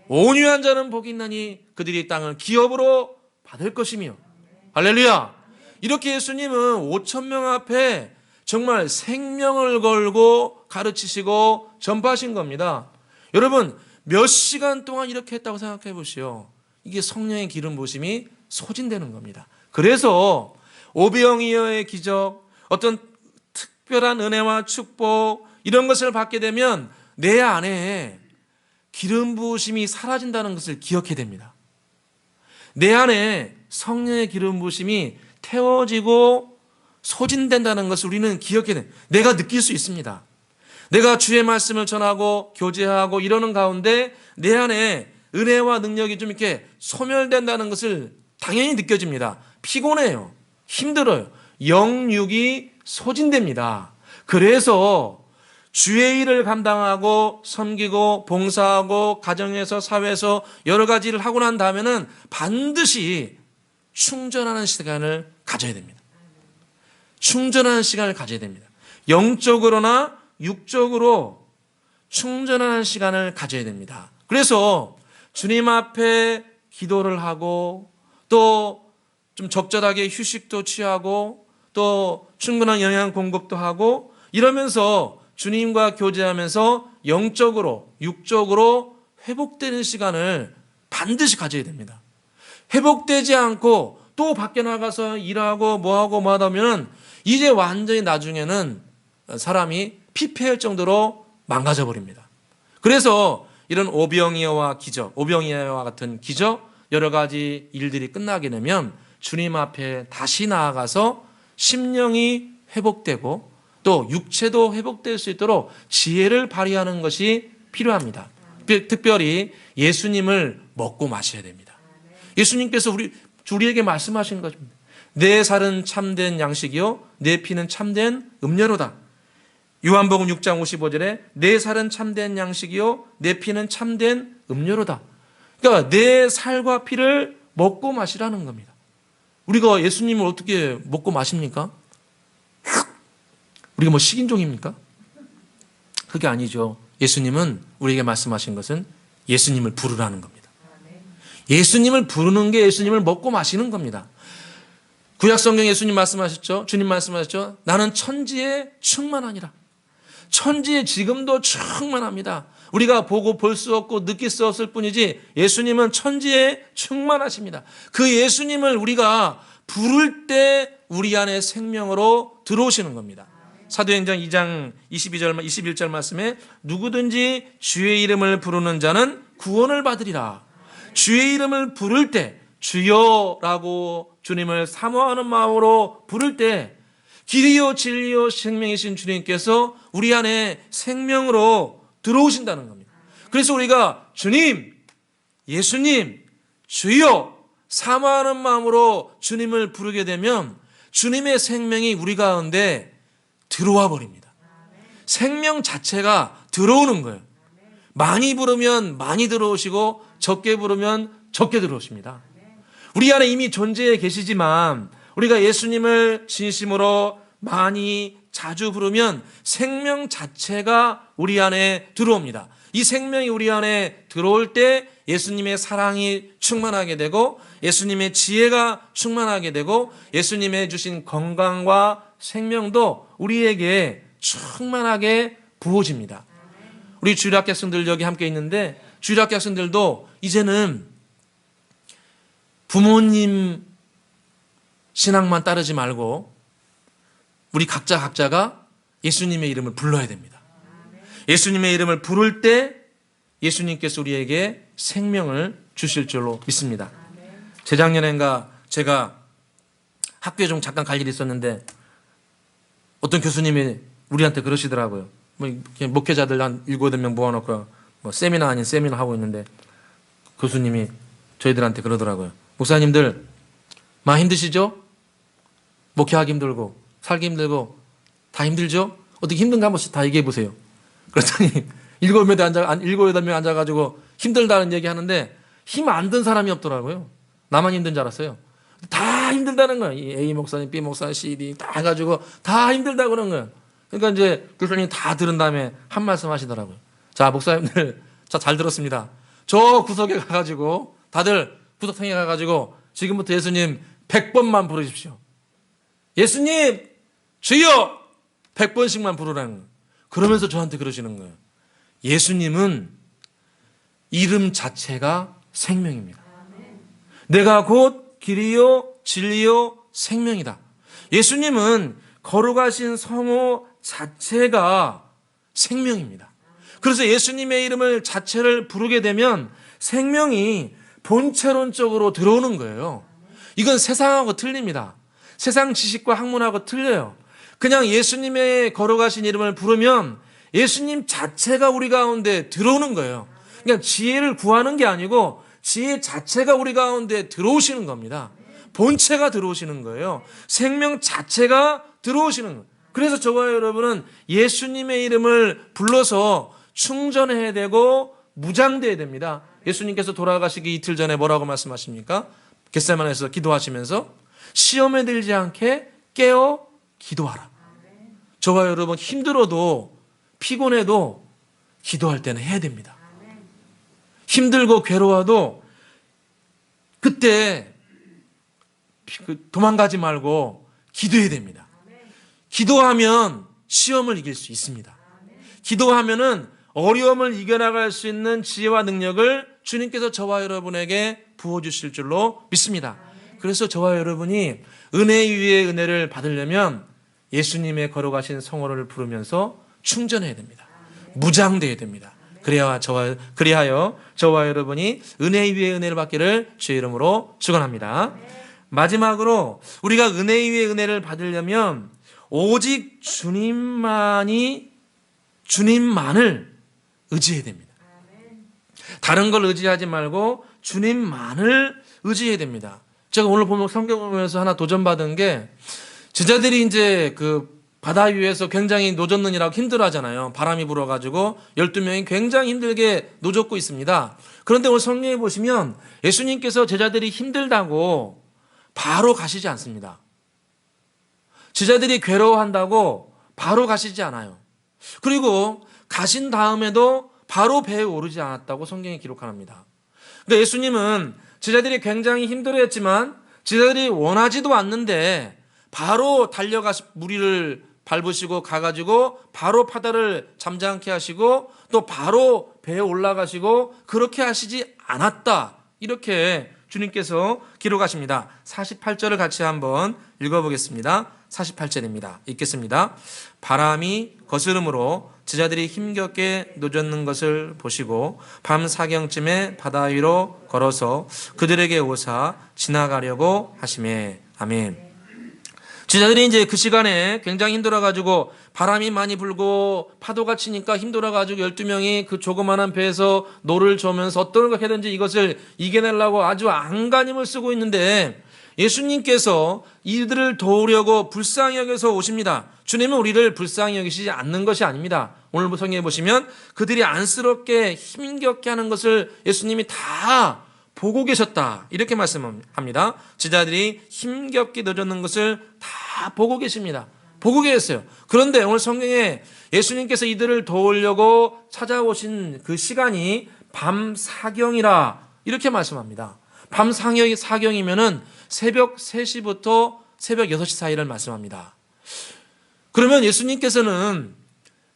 온유한 자는 복이 있나니 그들이 땅을 기업으로 받을 것이며. 할렐루야. 이렇게 예수님은 5,000명 앞에 정말 생명을 걸고 가르치시고 전파하신 겁니다. 여러분, 몇 시간 동안 이렇게 했다고 생각해 보시오. 이게 성령의 기름 부으심이 소진되는 겁니다. 그래서 오병이어의 기적, 어떤 특별한 은혜와 축복 이런 것을 받게 되면 내 안에 기름 부으심이 사라진다는 것을 기억해야 됩니다. 내 안에 성령의 기름 부으심이 태워지고 소진된다는 것을 우리는 기억해야 됩니다. 내가 느낄 수 있습니다. 내가 주의 말씀을 전하고 교제하고 이러는 가운데 내 안에 은혜와 능력이 좀 이렇게 소멸된다는 것을 당연히 느껴집니다. 피곤해요. 힘들어요. 영육이 소진됩니다. 그래서 주의 일을 감당하고 섬기고 봉사하고 가정에서 사회에서 여러 가지를 하고 난 다음에는 반드시 충전하는 시간을 가져야 됩니다. 충전하는 시간을 가져야 됩니다. 영적으로나 육적으로 충전하는 시간을 가져야 됩니다. 그래서 주님 앞에 기도를 하고 또 좀 적절하게 휴식도 취하고 또 충분한 영양 공급도 하고 이러면서 주님과 교제하면서 영적으로 육적으로 회복되는 시간을 반드시 가져야 됩니다. 회복되지 않고 또 밖에 나가서 일하고 뭐하고 뭐하다 보면 이제 완전히 나중에는 사람이 피폐할 정도로 망가져 버립니다. 그래서 이런 오병이어와 기적, 오병이어와 같은 기적 여러 가지 일들이 끝나게 되면 주님 앞에 다시 나아가서 심령이 회복되고 또 육체도 회복될 수 있도록 지혜를 발휘하는 것이 필요합니다. 특별히 예수님을 먹고 마셔야 됩니다. 예수님께서 우리에게 말씀하신 것입니다. 내 살은 참된 양식이요 내 피는 참된 음료로다. 요한복음 6장 55절에 내 살은 참된 양식이요 내 피는 참된 음료로다. 그러니까 내 살과 피를 먹고 마시라는 겁니다. 우리가 예수님을 어떻게 먹고 마십니까? 우리가 뭐 식인종입니까? 그게 아니죠. 예수님은 우리에게 말씀하신 것은 예수님을 부르라는 겁니다. 예수님을 부르는 게 예수님을 먹고 마시는 겁니다. 구약성경 예수님 말씀하셨죠. 주님 말씀하셨죠. 나는 천지에 충만하니라. 천지에 지금도 충만합니다. 우리가 보고 볼 수 없고 느낄 수 없을 뿐이지 예수님은 천지에 충만하십니다. 그 예수님을 우리가 부를 때 우리 안에 생명으로 들어오시는 겁니다. 사도행전 2장 21절 말씀에 누구든지 주의 이름을 부르는 자는 구원을 받으리라. 주의 이름을 부를 때 주여라고 주님을 사모하는 마음으로 부를 때 길이요 진리요 생명이신 주님께서 우리 안에 생명으로 들어오신다는 겁니다. 그래서 우리가 주님, 예수님, 주여 사모하는 마음으로 주님을 부르게 되면 주님의 생명이 우리 가운데 들어와 버립니다. 생명 자체가 들어오는 거예요. 많이 부르면 많이 들어오시고 적게 부르면 적게 들어오십니다. 우리 안에 이미 존재해 계시지만 우리가 예수님을 진심으로 많이 자주 부르면 생명 자체가 우리 안에 들어옵니다. 이 생명이 우리 안에 들어올 때 예수님의 사랑이 충만하게 되고 예수님의 지혜가 충만하게 되고 예수님의 주신 건강과 생명도 우리에게 충만하게 부어집니다. 우리 주일학교 학생들 여기 함께 있는데 주일학교 학생들도 이제는 부모님 신앙만 따르지 말고 우리 각자가 예수님의 이름을 불러야 됩니다. 예수님의 이름을 부를 때 예수님께서 우리에게 생명을 주실 줄로 믿습니다. 재작년엔가 제가 학교에 좀 잠깐 갈 일이 있었는데 어떤 교수님이 우리한테 그러시더라고요. 목회자들 한 7, 8명 모아놓고 세미나 아닌 세미나 하고 있는데 교수님이 저희들한테 그러더라고요. 목사님들 많이 힘드시죠? 목회하기 힘들고 살기 힘들고 다 힘들죠? 어떻게 힘든가 한 번씩 다 얘기해 보세요. 그랬더니 7, 8명 앉아가지고 힘들다는 얘기 하는데 힘 안 든 사람이 없더라고요. 나만 힘든 줄 알았어요. 다 힘들다는 거예요. A 목사님, B 목사님, C, D 다 해가지고 다 힘들다고 그런 거예요. 그러니까 이제 교수님이 다 들은 다음에 한 말씀 하시더라고요. 자, 목사님들, 자, 잘 들었습니다. 저 구석에 가가지고 다들 구석탱이에 가가지고 지금부터 예수님 100번만 부르십시오. 예수님, 주여! 100번씩만 부르라는 거예요. 그러면서 저한테 그러시는 거예요. 예수님은 이름 자체가 생명입니다. 내가 곧 길이요 진리요 생명이다. 예수님은 거룩하신 성호 자체가 생명입니다. 그래서 예수님의 이름을 자체를 부르게 되면 생명이 본체론적으로 들어오는 거예요. 이건 세상하고 틀립니다. 세상 지식과 학문하고 틀려요. 그냥 예수님의 거룩하신 이름을 부르면 예수님 자체가 우리 가운데 들어오는 거예요. 그러니까 지혜를 구하는 게 아니고 지혜 자체가 우리 가운데 들어오시는 겁니다. 본체가 들어오시는 거예요. 생명 자체가 들어오시는 거예요. 그래서 저와 여러분은 예수님의 이름을 불러서 충전해야 되고 무장돼야 됩니다. 예수님께서 돌아가시기 이틀 전에 뭐라고 말씀하십니까? 겟세마네에서 기도하시면서 시험에 들지 않게 깨어 기도하라. 저와 여러분 힘들어도 피곤해도 기도할 때는 해야 됩니다. 힘들고 괴로워도 그때 도망가지 말고 기도해야 됩니다. 기도하면 시험을 이길 수 있습니다. 기도하면은 어려움을 이겨나갈 수 있는 지혜와 능력을 주님께서 저와 여러분에게 부어주실 줄로 믿습니다. 그래서 저와 여러분이 은혜 위에 은혜를 받으려면 예수님의 걸어가신 성호를 부르면서 충전해야 됩니다. 무장돼야 됩니다. 그리하여 저와 여러분이 은혜 위에 은혜를 받기를 주의 이름으로 축원합니다. 마지막으로 우리가 은혜 위에 은혜를 받으려면 오직 주님만을 의지해야 됩니다. 다른 걸 의지하지 말고 주님만을 의지해야 됩니다. 제가 오늘 보면 성경 보면서 하나 도전받은 게 제자들이 이제 그 바다 위에서 굉장히 노젓느니라고 힘들어하잖아요. 바람이 불어가지고 12명이 굉장히 힘들게 노젓고 있습니다. 그런데 오늘 성경에 보시면 예수님께서 제자들이 힘들다고 바로 가시지 않습니다. 제자들이 괴로워한다고 바로 가시지 않아요. 그리고 가신 다음에도 바로 배에 오르지 않았다고 성경이 기록합니다. 그러니까 예수님은 제자들이 굉장히 힘들어했지만 제자들이 원하지도 않는데 바로 달려가서 무리를 밟으시고 가가지고 바로 바다를 잠잠케 하시고 또 바로 배에 올라가시고 그렇게 하시지 않았다. 이렇게 주님께서 기록하십니다. 48절을 같이 한번 읽어보겠습니다. 48절입니다. 읽겠습니다. 바람이 거스름으로 제자들이 힘겹게 노젓는 것을 보시고 밤 사경쯤에 바다 위로 걸어서 그들에게 오사 지나가려고 하시매. 아멘. 제자들이 이제 그 시간에 굉장히 힘들어가지고 바람이 많이 불고 파도가 치니까 힘들어가지고 12명이 그 조그마한 배에서 노를 저으면서 어떤 걸 해든지 이것을 이겨내려고 아주 안간힘을 쓰고 있는데 예수님께서 이들을 도우려고 불쌍히 여겨서 오십니다. 주님은 우리를 불쌍히 여기시지 않는 것이 아닙니다. 오늘 성경에 보시면 그들이 안쓰럽게 힘겹게 하는 것을 예수님이 다 보고 계셨다. 이렇게 말씀합니다. 제자들이 힘겹게 늦었는 것을 다 보고 계십니다. 보고 계셨어요. 그런데 오늘 성경에 예수님께서 이들을 도우려고 찾아오신 그 시간이 밤 사경이라 이렇게 말씀합니다. 밤 사경이면은 새벽 3시부터 새벽 6시 사이를 말씀합니다. 그러면 예수님께서는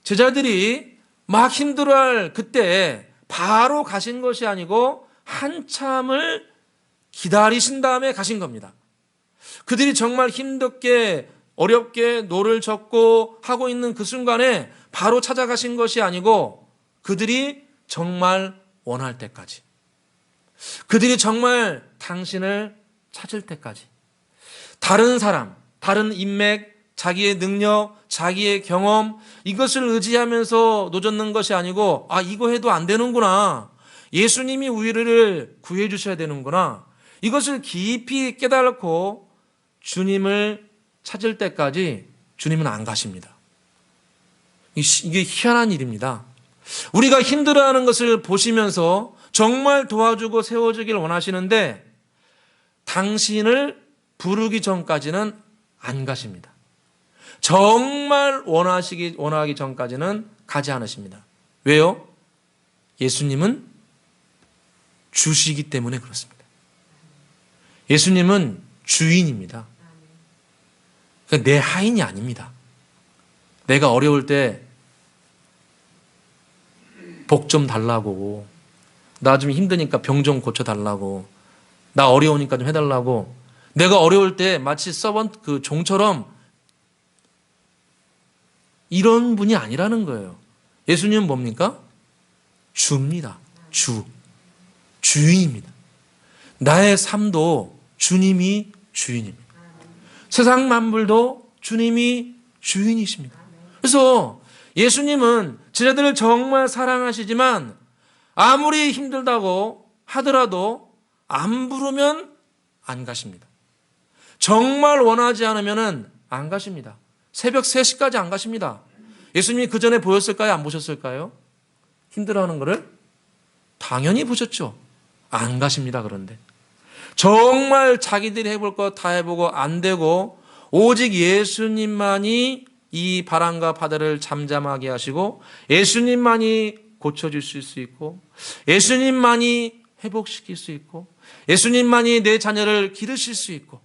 제자들이 막 힘들어할 그때 바로 가신 것이 아니고 한참을 기다리신 다음에 가신 겁니다. 그들이 정말 힘들게 어렵게 노를 젓고 하고 있는 그 순간에 바로 찾아가신 것이 아니고 그들이 정말 원할 때까지, 그들이 정말 당신을 찾을 때까지, 다른 사람, 다른 인맥, 자기의 능력, 자기의 경험 이것을 의지하면서 노젓는 것이 아니고 이거 해도 안 되는구나, 예수님이 우리를 구해 주셔야 되는구나, 이것을 깊이 깨닫고 주님을 찾을 때까지 주님은 안 가십니다. 이게 희한한 일입니다. 우리가 힘들어하는 것을 보시면서 정말 도와주고 세워주길 원하시는데 당신을 부르기 전까지는 안 가십니다. 정말 원하기 전까지는 가지 않으십니다. 왜요? 예수님은 주시기 때문에 그렇습니다. 예수님은 주인입니다. 그러니까 내 하인이 아닙니다. 내가 어려울 때 복 좀 달라고, 나 좀 힘드니까 병 좀 고쳐달라고, 나 어려우니까 좀 해달라고, 내가 어려울 때 마치 서번트 그 종처럼 이런 분이 아니라는 거예요. 예수님은 뭡니까? 주입니다. 주인입니다. 나의 삶도 주님이 주인입니다. 세상 만물도 주님이 주인이십니다. 그래서 예수님은 제자들을 정말 사랑하시지만 아무리 힘들다고 하더라도 안 부르면 안 가십니다. 정말 원하지 않으면 안 가십니다. 새벽 3시까지 안 가십니다. 예수님이 그 전에 보였을까요? 안 보셨을까요? 힘들어하는 것을 당연히 보셨죠. 안 가십니다. 그런데 정말 자기들이 해볼 거 다 해보고 안 되고 오직 예수님만이 이 바람과 바다를 잠잠하게 하시고 예수님만이 고쳐주실 수 있고 예수님만이 회복시킬 수 있고 예수님만이 내 자녀를 기르실 수 있고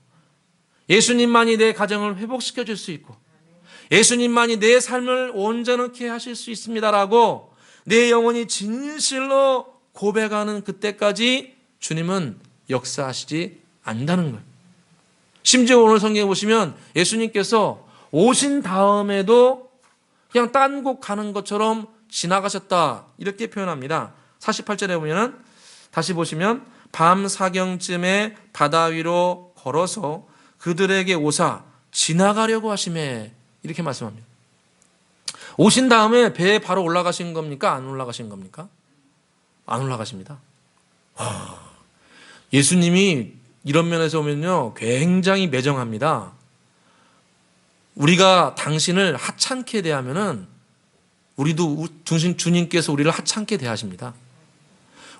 예수님만이 내 가정을 회복시켜 줄 수 있고 예수님만이 내 삶을 온전하게 하실 수 있습니다라고 내 영혼이 진실로 고백하는 그때까지 주님은 역사하시지 않는다는 거예요. 심지어 오늘 성경에 보시면 예수님께서 오신 다음에도 그냥 딴 곳 가는 것처럼 지나가셨다 이렇게 표현합니다. 48절에 보면 다시 보시면 밤 사경쯤에 바다 위로 걸어서 그들에게 오사 지나가려고 하시매 이렇게 말씀합니다. 오신 다음에 배에 바로 올라가신 겁니까? 안 올라가신 겁니까? 안 올라가십니다. 예수님이 이런 면에서 보면요 굉장히 매정합니다. 우리가 당신을 하찮게 대하면은 우리도 주님께서 우리를 하찮게 대하십니다.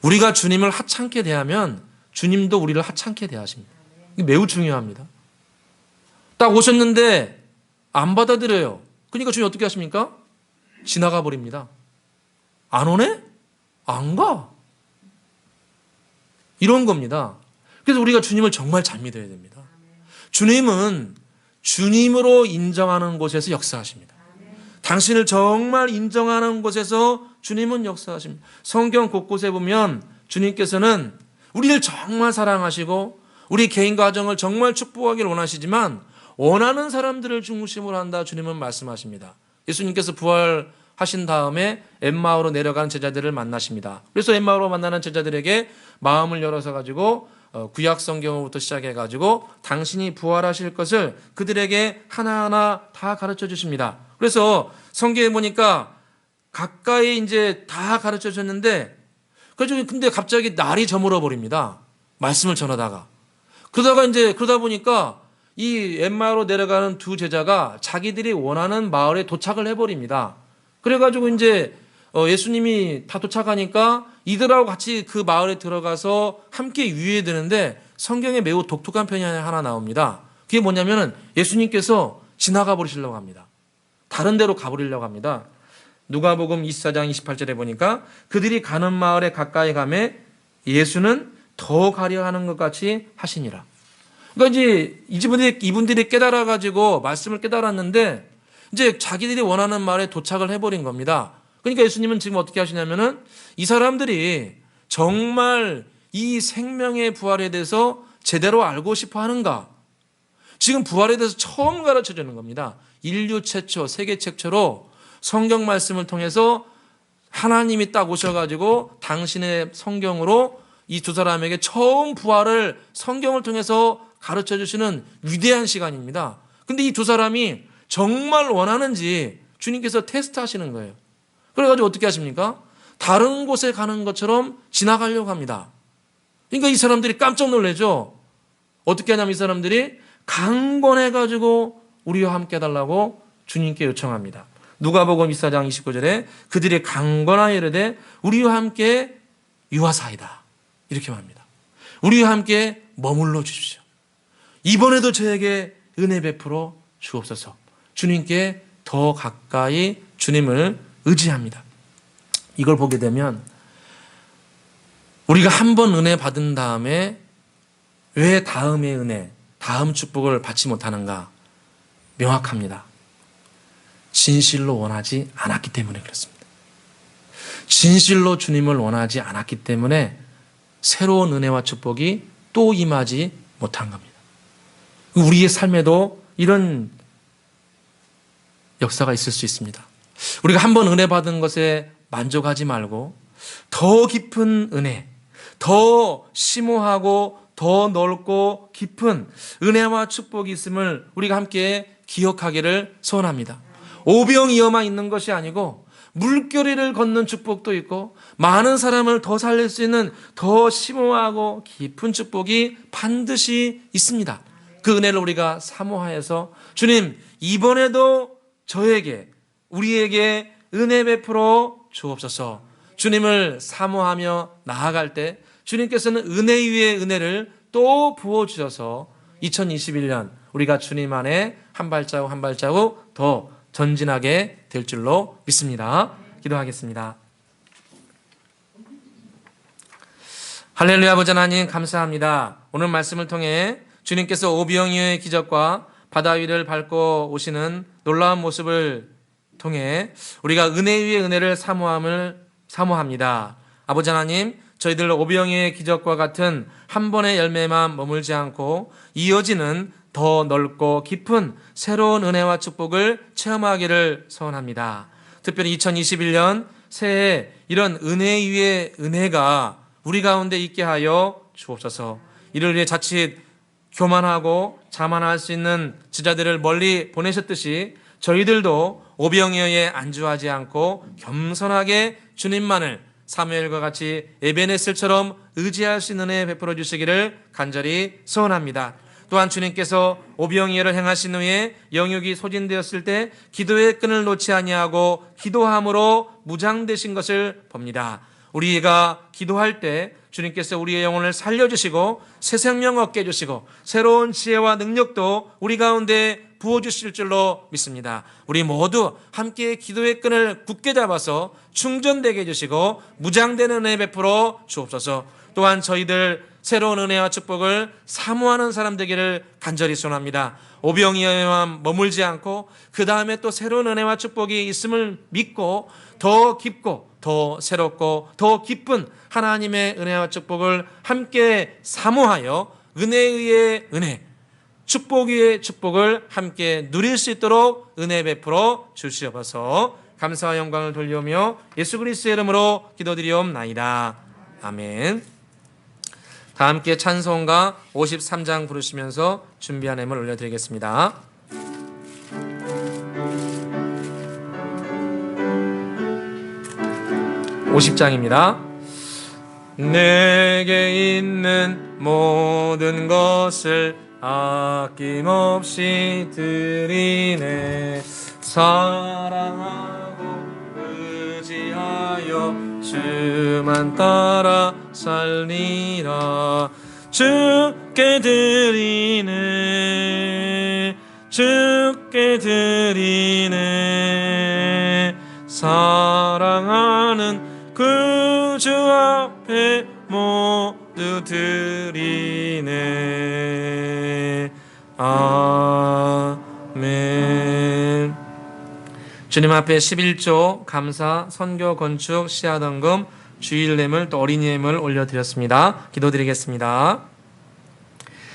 우리가 주님을 하찮게 대하면 주님도 우리를 하찮게 대하십니다. 이게 매우 중요합니다. 딱 오셨는데 안 받아들여요. 그러니까 주님 어떻게 하십니까? 지나가 버립니다. 안 오네? 안 가. 이런 겁니다. 그래서 우리가 주님을 정말 잘 믿어야 됩니다. 주님은 주님으로 인정하는 곳에서 역사하십니다. 당신을 정말 인정하는 곳에서 주님은 역사하십니다. 성경 곳곳에 보면 주님께서는 우리를 정말 사랑하시고 우리 개인 가정을 정말 축복하기를 원하시지만 원하는 사람들을 중심으로 한다 주님은 말씀하십니다. 예수님께서 부활하신 다음에 엠마오로 내려간 제자들을 만나십니다. 그래서 엠마오로 만나는 제자들에게 마음을 열어서 가지고 구약 성경부터 시작해 가지고 당신이 부활하실 것을 그들에게 하나하나 다 가르쳐 주십니다. 그래서 성경에 보니까 가까이 이제 다 가르쳐 줬는데 근데 갑자기 날이 저물어 버립니다. 말씀을 전하다가 그러다 보니까 이 엠마오로 내려가는 두 제자가 자기들이 원하는 마을에 도착을 해버립니다. 그래가지고 이제 예수님이 다 도착하니까 이들하고 같이 그 마을에 들어가서 함께 유의해야 되는데 성경에 매우 독특한 편이 하나 나옵니다. 그게 뭐냐면은 예수님께서 지나가 버리시려고 합니다. 다른 데로 가버리려고 합니다. 누가복음 24장 28절에 보니까 그들이 가는 마을에 가까이 가매 예수는 더 가려 하는 것 같이 하시니라. 그러니까 이제 이분들이 깨달아가지고 말씀을 깨달았는데 이제 자기들이 원하는 마을에 도착을 해버린 겁니다. 그러니까 예수님은 지금 어떻게 하시냐면은 이 사람들이 정말 이 생명의 부활에 대해서 제대로 알고 싶어 하는가? 지금 부활에 대해서 처음 가르쳐 주는 겁니다. 인류 최초, 세계 최초로 성경 말씀을 통해서 하나님이 딱 오셔가지고 당신의 성경으로 이 두 사람에게 처음 부활을 성경을 통해서 가르쳐 주시는 위대한 시간입니다. 근데 이 두 사람이 정말 원하는지 주님께서 테스트 하시는 거예요. 그래가지고 어떻게 하십니까? 다른 곳에 가는 것처럼 지나가려고 합니다. 그러니까 이 사람들이 깜짝 놀라죠. 어떻게 하냐면 이 사람들이 강권해가지고 우리와 함께 해달라고 주님께 요청합니다. 누가복음 24장 29절에 그들이 강권하여 이르되 우리와 함께 유하사이다 이렇게 말합니다. 우리와 함께 머물러 주십시오. 이번에도 저에게 은혜 베풀어 주옵소서. 주님께 더 가까이 주님을 의지합니다. 이걸 보게 되면 우리가 한 번 은혜 받은 다음에 왜 다음의 은혜, 다음 축복을 받지 못하는가 명확합니다. 진실로 원하지 않았기 때문에 그렇습니다. 진실로 주님을 원하지 않았기 때문에 새로운 은혜와 축복이 또 임하지 못한 겁니다. 우리의 삶에도 이런 역사가 있을 수 있습니다. 우리가 한 번 은혜 받은 것에 만족하지 말고 더 깊은 은혜, 더 심오하고 더 넓고 깊은 은혜와 축복이 있음을 우리가 함께 기억하기를 소원합니다. 오병이어만 있는 것이 아니고 물결위를 걷는 축복도 있고 많은 사람을 더 살릴 수 있는 더 심오하고 깊은 축복이 반드시 있습니다. 그 은혜를 우리가 사모하여서 주님 이번에도 저에게 우리에게 은혜 베풀어 주옵소서. 주님을 사모하며 나아갈 때 주님께서는 은혜 위에 은혜를 또 부어주셔서 2021년 우리가 주님 안에 한 발자국 한 발자국 더 전진하게 될 줄로 믿습니다. 기도하겠습니다. 할렐루야. 아버지 하나님 감사합니다. 오늘 말씀을 통해 주님께서 오병이어의 기적과 바다 위를 밟고 오시는 놀라운 모습을 통해 우리가 은혜 위에 은혜를 사모합니다. 아버지 하나님, 저희들 오병이어의 기적과 같은 한 번의 열매만 머물지 않고 이어지는 더 넓고 깊은 새로운 은혜와 축복을 체험하기를 소원합니다. 특별히 2021년 새해 이런 은혜 위에 은혜가 우리 가운데 있게 하여 주옵소서. 이를 위해 자칫 교만하고 자만할 수 있는 지자들을 멀리 보내셨듯이 저희들도 오병이어에 안주하지 않고 겸손하게 주님만을 사무엘과 같이 에베네셀처럼 의지할 수 있는 은혜 베풀어 주시기를 간절히 소원합니다. 또한 주님께서 오병이어를 행하신 후에 영육이 소진되었을 때 기도의 끈을 놓지 아니하고 기도함으로 무장되신 것을 봅니다. 우리가 기도할 때 주님께서 우리의 영혼을 살려주시고 새 생명 얻게 해주시고 새로운 지혜와 능력도 우리 가운데 부어주실 줄로 믿습니다. 우리 모두 함께 기도의 끈을 굳게 잡아서 충전되게 해주시고 무장되는 은혜 베풀어 주옵소서. 또한 저희들 새로운 은혜와 축복을 사모하는 사람 되기를 간절히 소원합니다. 오병이어에만 머물지 않고 그 다음에 또 새로운 은혜와 축복이 있음을 믿고 더 깊고 더 새롭고 더 깊은 하나님의 은혜와 축복을 함께 사모하여 은혜 위에 은혜, 축복 위에 축복을 함께 누릴 수 있도록 은혜 베풀어 주시옵소서. 감사와 영광을 돌려오며 예수 그리스도의 이름으로 기도드리옵나이다. 아멘. 다 함께 찬송가 53장 부르시면서 준비한 예물 올려드리겠습니다. 50장입니다. 내게 있는 모든 것을 아낌없이 드리네. 사랑하고 의지하여 주만 따라 살리라. 주께 드리네, 주께 드리네. 사랑하는 그 주 앞에 모두 드리네. 아멘. 주님 앞에 11조 감사, 선교, 건축, 시아등금, 주일 예물 또 어린이 예물 올려드렸습니다. 기도드리겠습니다.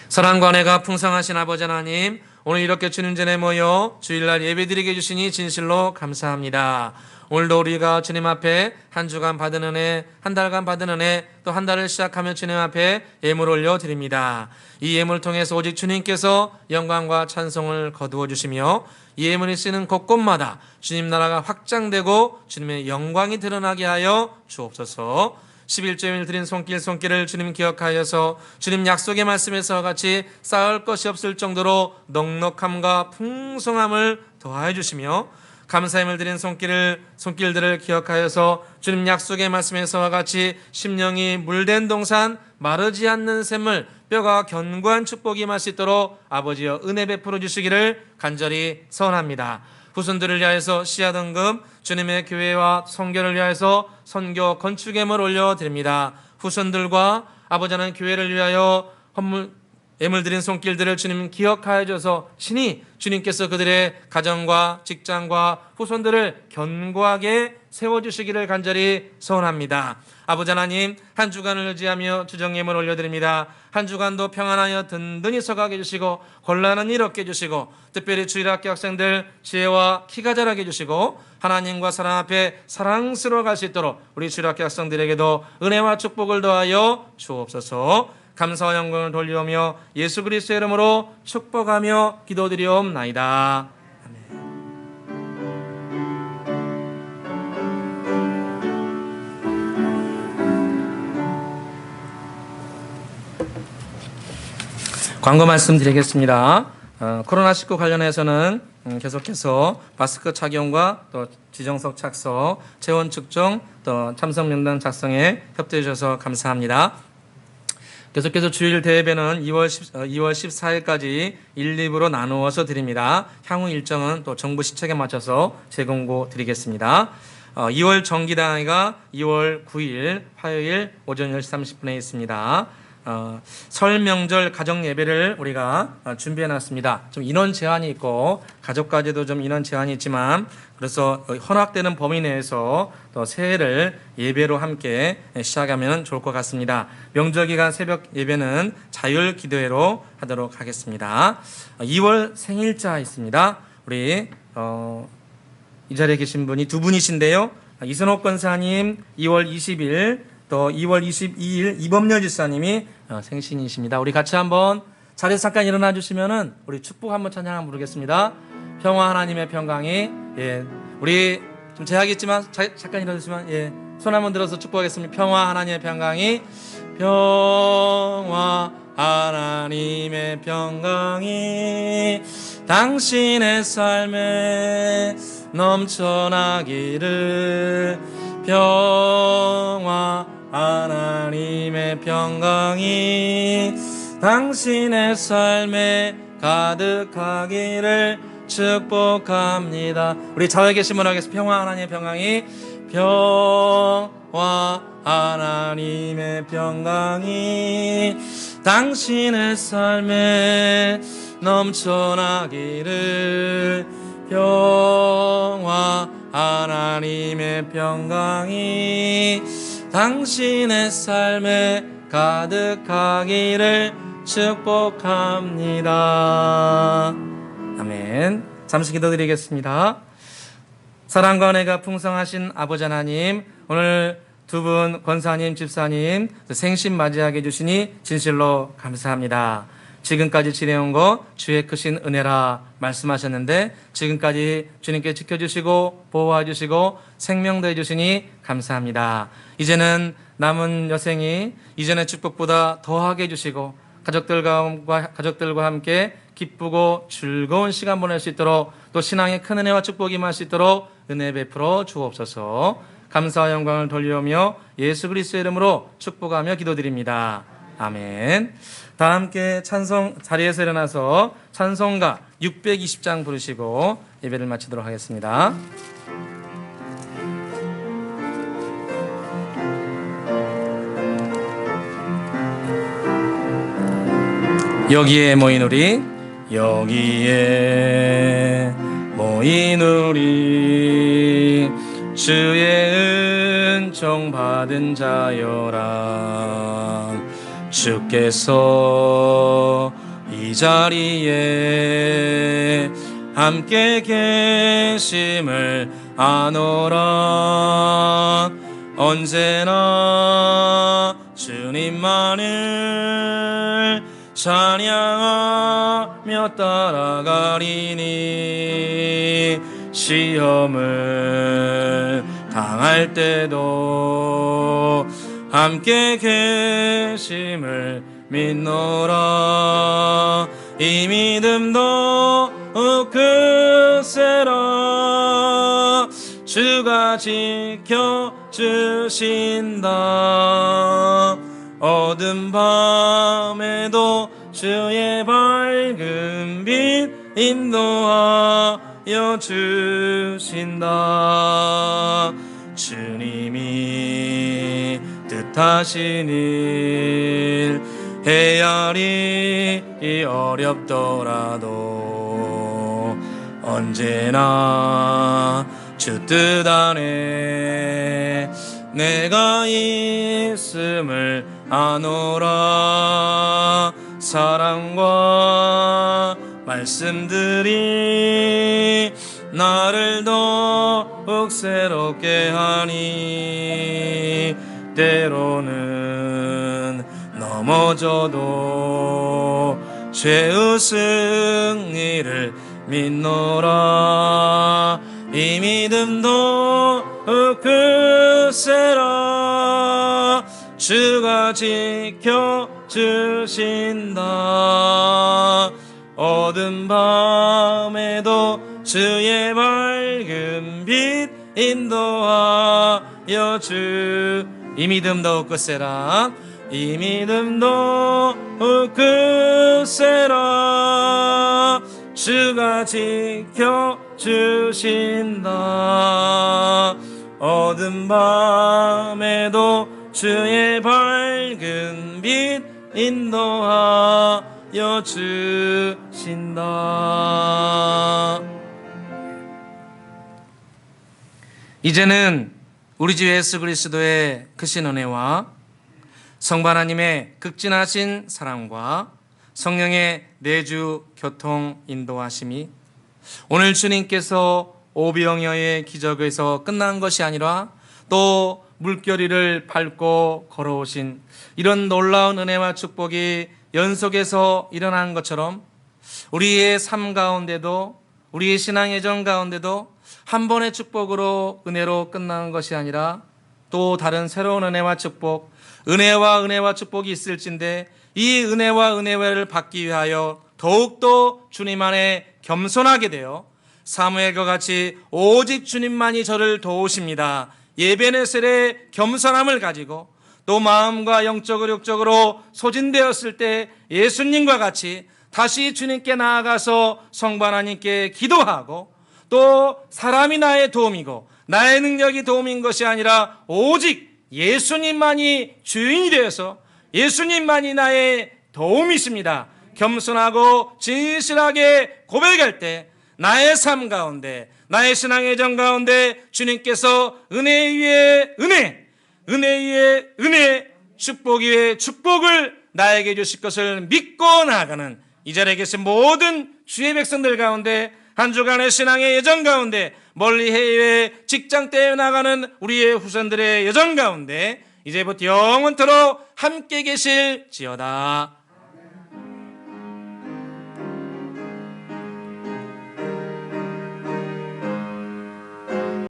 사랑과 은혜가 풍성하신 아버지 하나님, 오늘 이렇게 주님 전에 모여 주일날 예배드리게 해주시니 진실로 감사합니다. 오늘도 우리가 주님 앞에 한 주간 받은 은혜, 한 달간 받은 은혜, 또 한 달을 시작하며 주님 앞에 예물 올려드립니다. 이 예물을 통해서 오직 주님께서 영광과 찬송을 거두어 주시며 이 예물이 쓰는 곳곳마다 주님 나라가 확장되고 주님의 영광이 드러나게 하여 주옵소서. 11조일 드린 손길을 주님 기억하여서 주님 약속의 말씀에서 같이 쌓을 것이 없을 정도로 넉넉함과 풍성함을 더하여 주시며 감사함을 드린 손길들을 기억하여서 주님 약속의 말씀에서와 같이 심령이 물된 동산, 마르지 않는 샘물, 뼈가 견고한 축복이 임할 수 있도록 아버지여 은혜 베풀어 주시기를 간절히 소원합니다. 후손들을 위하여서 씨앗등급, 주님의 교회와 선교를 위하여서 선교 건축예물 올려드립니다. 후손들과 아버지 하나님 교회를 위하여 예물 드린 손길들을 주님 기억하여 줘서 신이 주님께서 그들의 가정과 직장과 후손들을 견고하게 세워주시기를 간절히 소원합니다. 아버지 하나님, 한 주간을 의지하며 주정예물 올려드립니다. 한 주간도 평안하여 든든히 서가게 해주시고 곤란한 일 없게 해주시고 특별히 주일학교 학생들 지혜와 키가 자라게 해주시고 하나님과 사람 앞에 사랑스러워 갈 수 있도록 우리 주일학교 학생들에게도 은혜와 축복을 더하여 주옵소서. 감사와 영광을 돌리오며 예수 그리스도의 이름으로 축복하며 기도드리옵나이다. 아멘. 광고 말씀드리겠습니다. 코로나19 관련해서는 계속해서 마스크 착용과 또 지정석 착석, 체온 측정, 또 참석 명단 작성에 협조해 주셔서 감사합니다. 계속해서 주일 대회는 2월 14일까지 1, 2부로 나누어서 드립니다. 향후 일정은 또 정부 시책에 맞춰서 재공고 드리겠습니다. 2월 정기대회가 2월 9일 화요일 오전 10시 30분에 있습니다. 설 명절 가정 예배를 우리가 준비해 놨습니다. 좀 인원 제한이 있고 가족까지도 좀 인원 제한이 있지만 그래서 허락되는 범위 내에서 또 새해를 예배로 함께 시작하면 좋을 것 같습니다. 명절 기간 새벽 예배는 자율 기도회로 하도록 하겠습니다. 2월 생일자 있습니다. 우리 이 자리에 계신 분이 두 분이신데요. 이선옥 권사님 2월 20일 또 2월 22일 이범렬 지사님이 생신이십니다. 우리 같이 한번 자리에서 잠깐 일어나 주시면은 우리 축복 한번 찬양 한번 부르겠습니다. 평화 하나님의 평강이 우리 좀 제약이 있지만 잠깐 일어나 주시면 손 한번 들어서 축복하겠습니다. 평화 하나님의 평강이 평화 하나님의 평강이 당신의 삶에 넘쳐나기를 평화 하나님의 평강이 당신의 삶에 가득하기를 축복합니다. 우리 좌우에 계신 분 하겠습니다. 평화 하나님의 평강이 평화 하나님의 평강이 당신의 삶에 넘쳐나기를 평화 하나님의 평강이 당신의 삶에 가득하기를 축복합니다. 아멘. 잠시 기도드리겠습니다. 사랑과 은혜가 풍성하신 아버지 하나님, 오늘 두 분 권사님, 집사님 생신 맞이하게 해주시니 진실로 감사합니다. 지금까지 지내온 거 주의 크신 은혜라 말씀하셨는데 지금까지 주님께 지켜주시고 보호해 주시고 생명도 해주시니 감사합니다. 이제는 남은 여생이 이전의 축복보다 더하게 해주시고 가족들과 함께 기쁘고 즐거운 시간 보낼 수 있도록 또 신앙의 큰 은혜와 축복이 임할 수 있도록 은혜 베풀어 주옵소서. 감사와 영광을 돌리오며 예수 그리스도의 이름으로 축복하며 기도드립니다. 아멘. 다 함께 찬송 자리에서 일어나서 찬송가 620장 부르시고 예배를 마치도록 하겠습니다. 여기에 모인 우리 주의 은총 받은 자여라. 주께서 이 자리에 함께 계심을 아노라. 언제나 주님만을 찬양하며 따라가리니 시험을 당할 때도 함께 계심을 믿노라. 이 믿음 더욱 크세라. 주가 지켜주신다. 어둠 밤에도 주의 밝은 빛 인도하여 주신다. 주님이 뜻하신 일 헤아리기 어렵더라도 언제나 주 뜻 안에 내가 있음을 아노라. 사랑과 말씀들이 나를 더욱 새롭게 하니 때로는 넘어져도 죄의 승리를 믿노라. 이 믿음 더욱 크세라. 주가 지켜주신다. 어두운 밤에도 주의 밝은 빛 인도하여 주. 이 믿음 더욱 굳세라. 이 믿음 더욱 굳세라. 주가 지켜주신다. 어두운 밤에도 주의 밝은 빛 인도하여 주신다. 이제는 우리 주 예수 그리스도의 크신 은혜와 성부 하나님의 극진하신 사랑과 성령의 내주 교통 인도하심이 오늘 주님께서 오병이어의 기적에서 끝난 것이 아니라 또 물결위를 밟고 걸어오신 이런 놀라운 은혜와 축복이 연속해서 일어난 것처럼 우리의 삶 가운데도 우리의 신앙의 정 가운데도 한 번의 축복으로 은혜로 끝나는 것이 아니라 또 다른 새로운 은혜와 축복, 은혜와 축복이 있을진데 이 은혜와 은혜를 받기 위하여 더욱더 주님 안에 겸손하게 되어 사무엘과 같이 오직 주님만이 저를 도우십니다. 예배네셀의 겸손함을 가지고 또 마음과 영적으로 육적으로 소진되었을 때 예수님과 같이 다시 주님께 나아가서 성부 하나님께 기도하고 또 사람이 나의 도움이고 나의 능력이 도움인 것이 아니라 오직 예수님만이 주인이 되어서 예수님만이 나의 도움이십니다. 겸손하고 진실하게 고백할 때 나의 삶 가운데 나의 신앙의 정 가운데 주님께서 은혜 위에 은혜, 은혜 위에 은혜, 축복 위에 축복을 나에게 주실 것을 믿고 나아가는 이 자리에 계신 모든 주의 백성들 가운데 한 주간의 신앙의 여정 가운데 멀리 해외 직장 때문에 나가는 우리의 후손들의 여정 가운데 이제부터 영원토록 함께 계실지어다.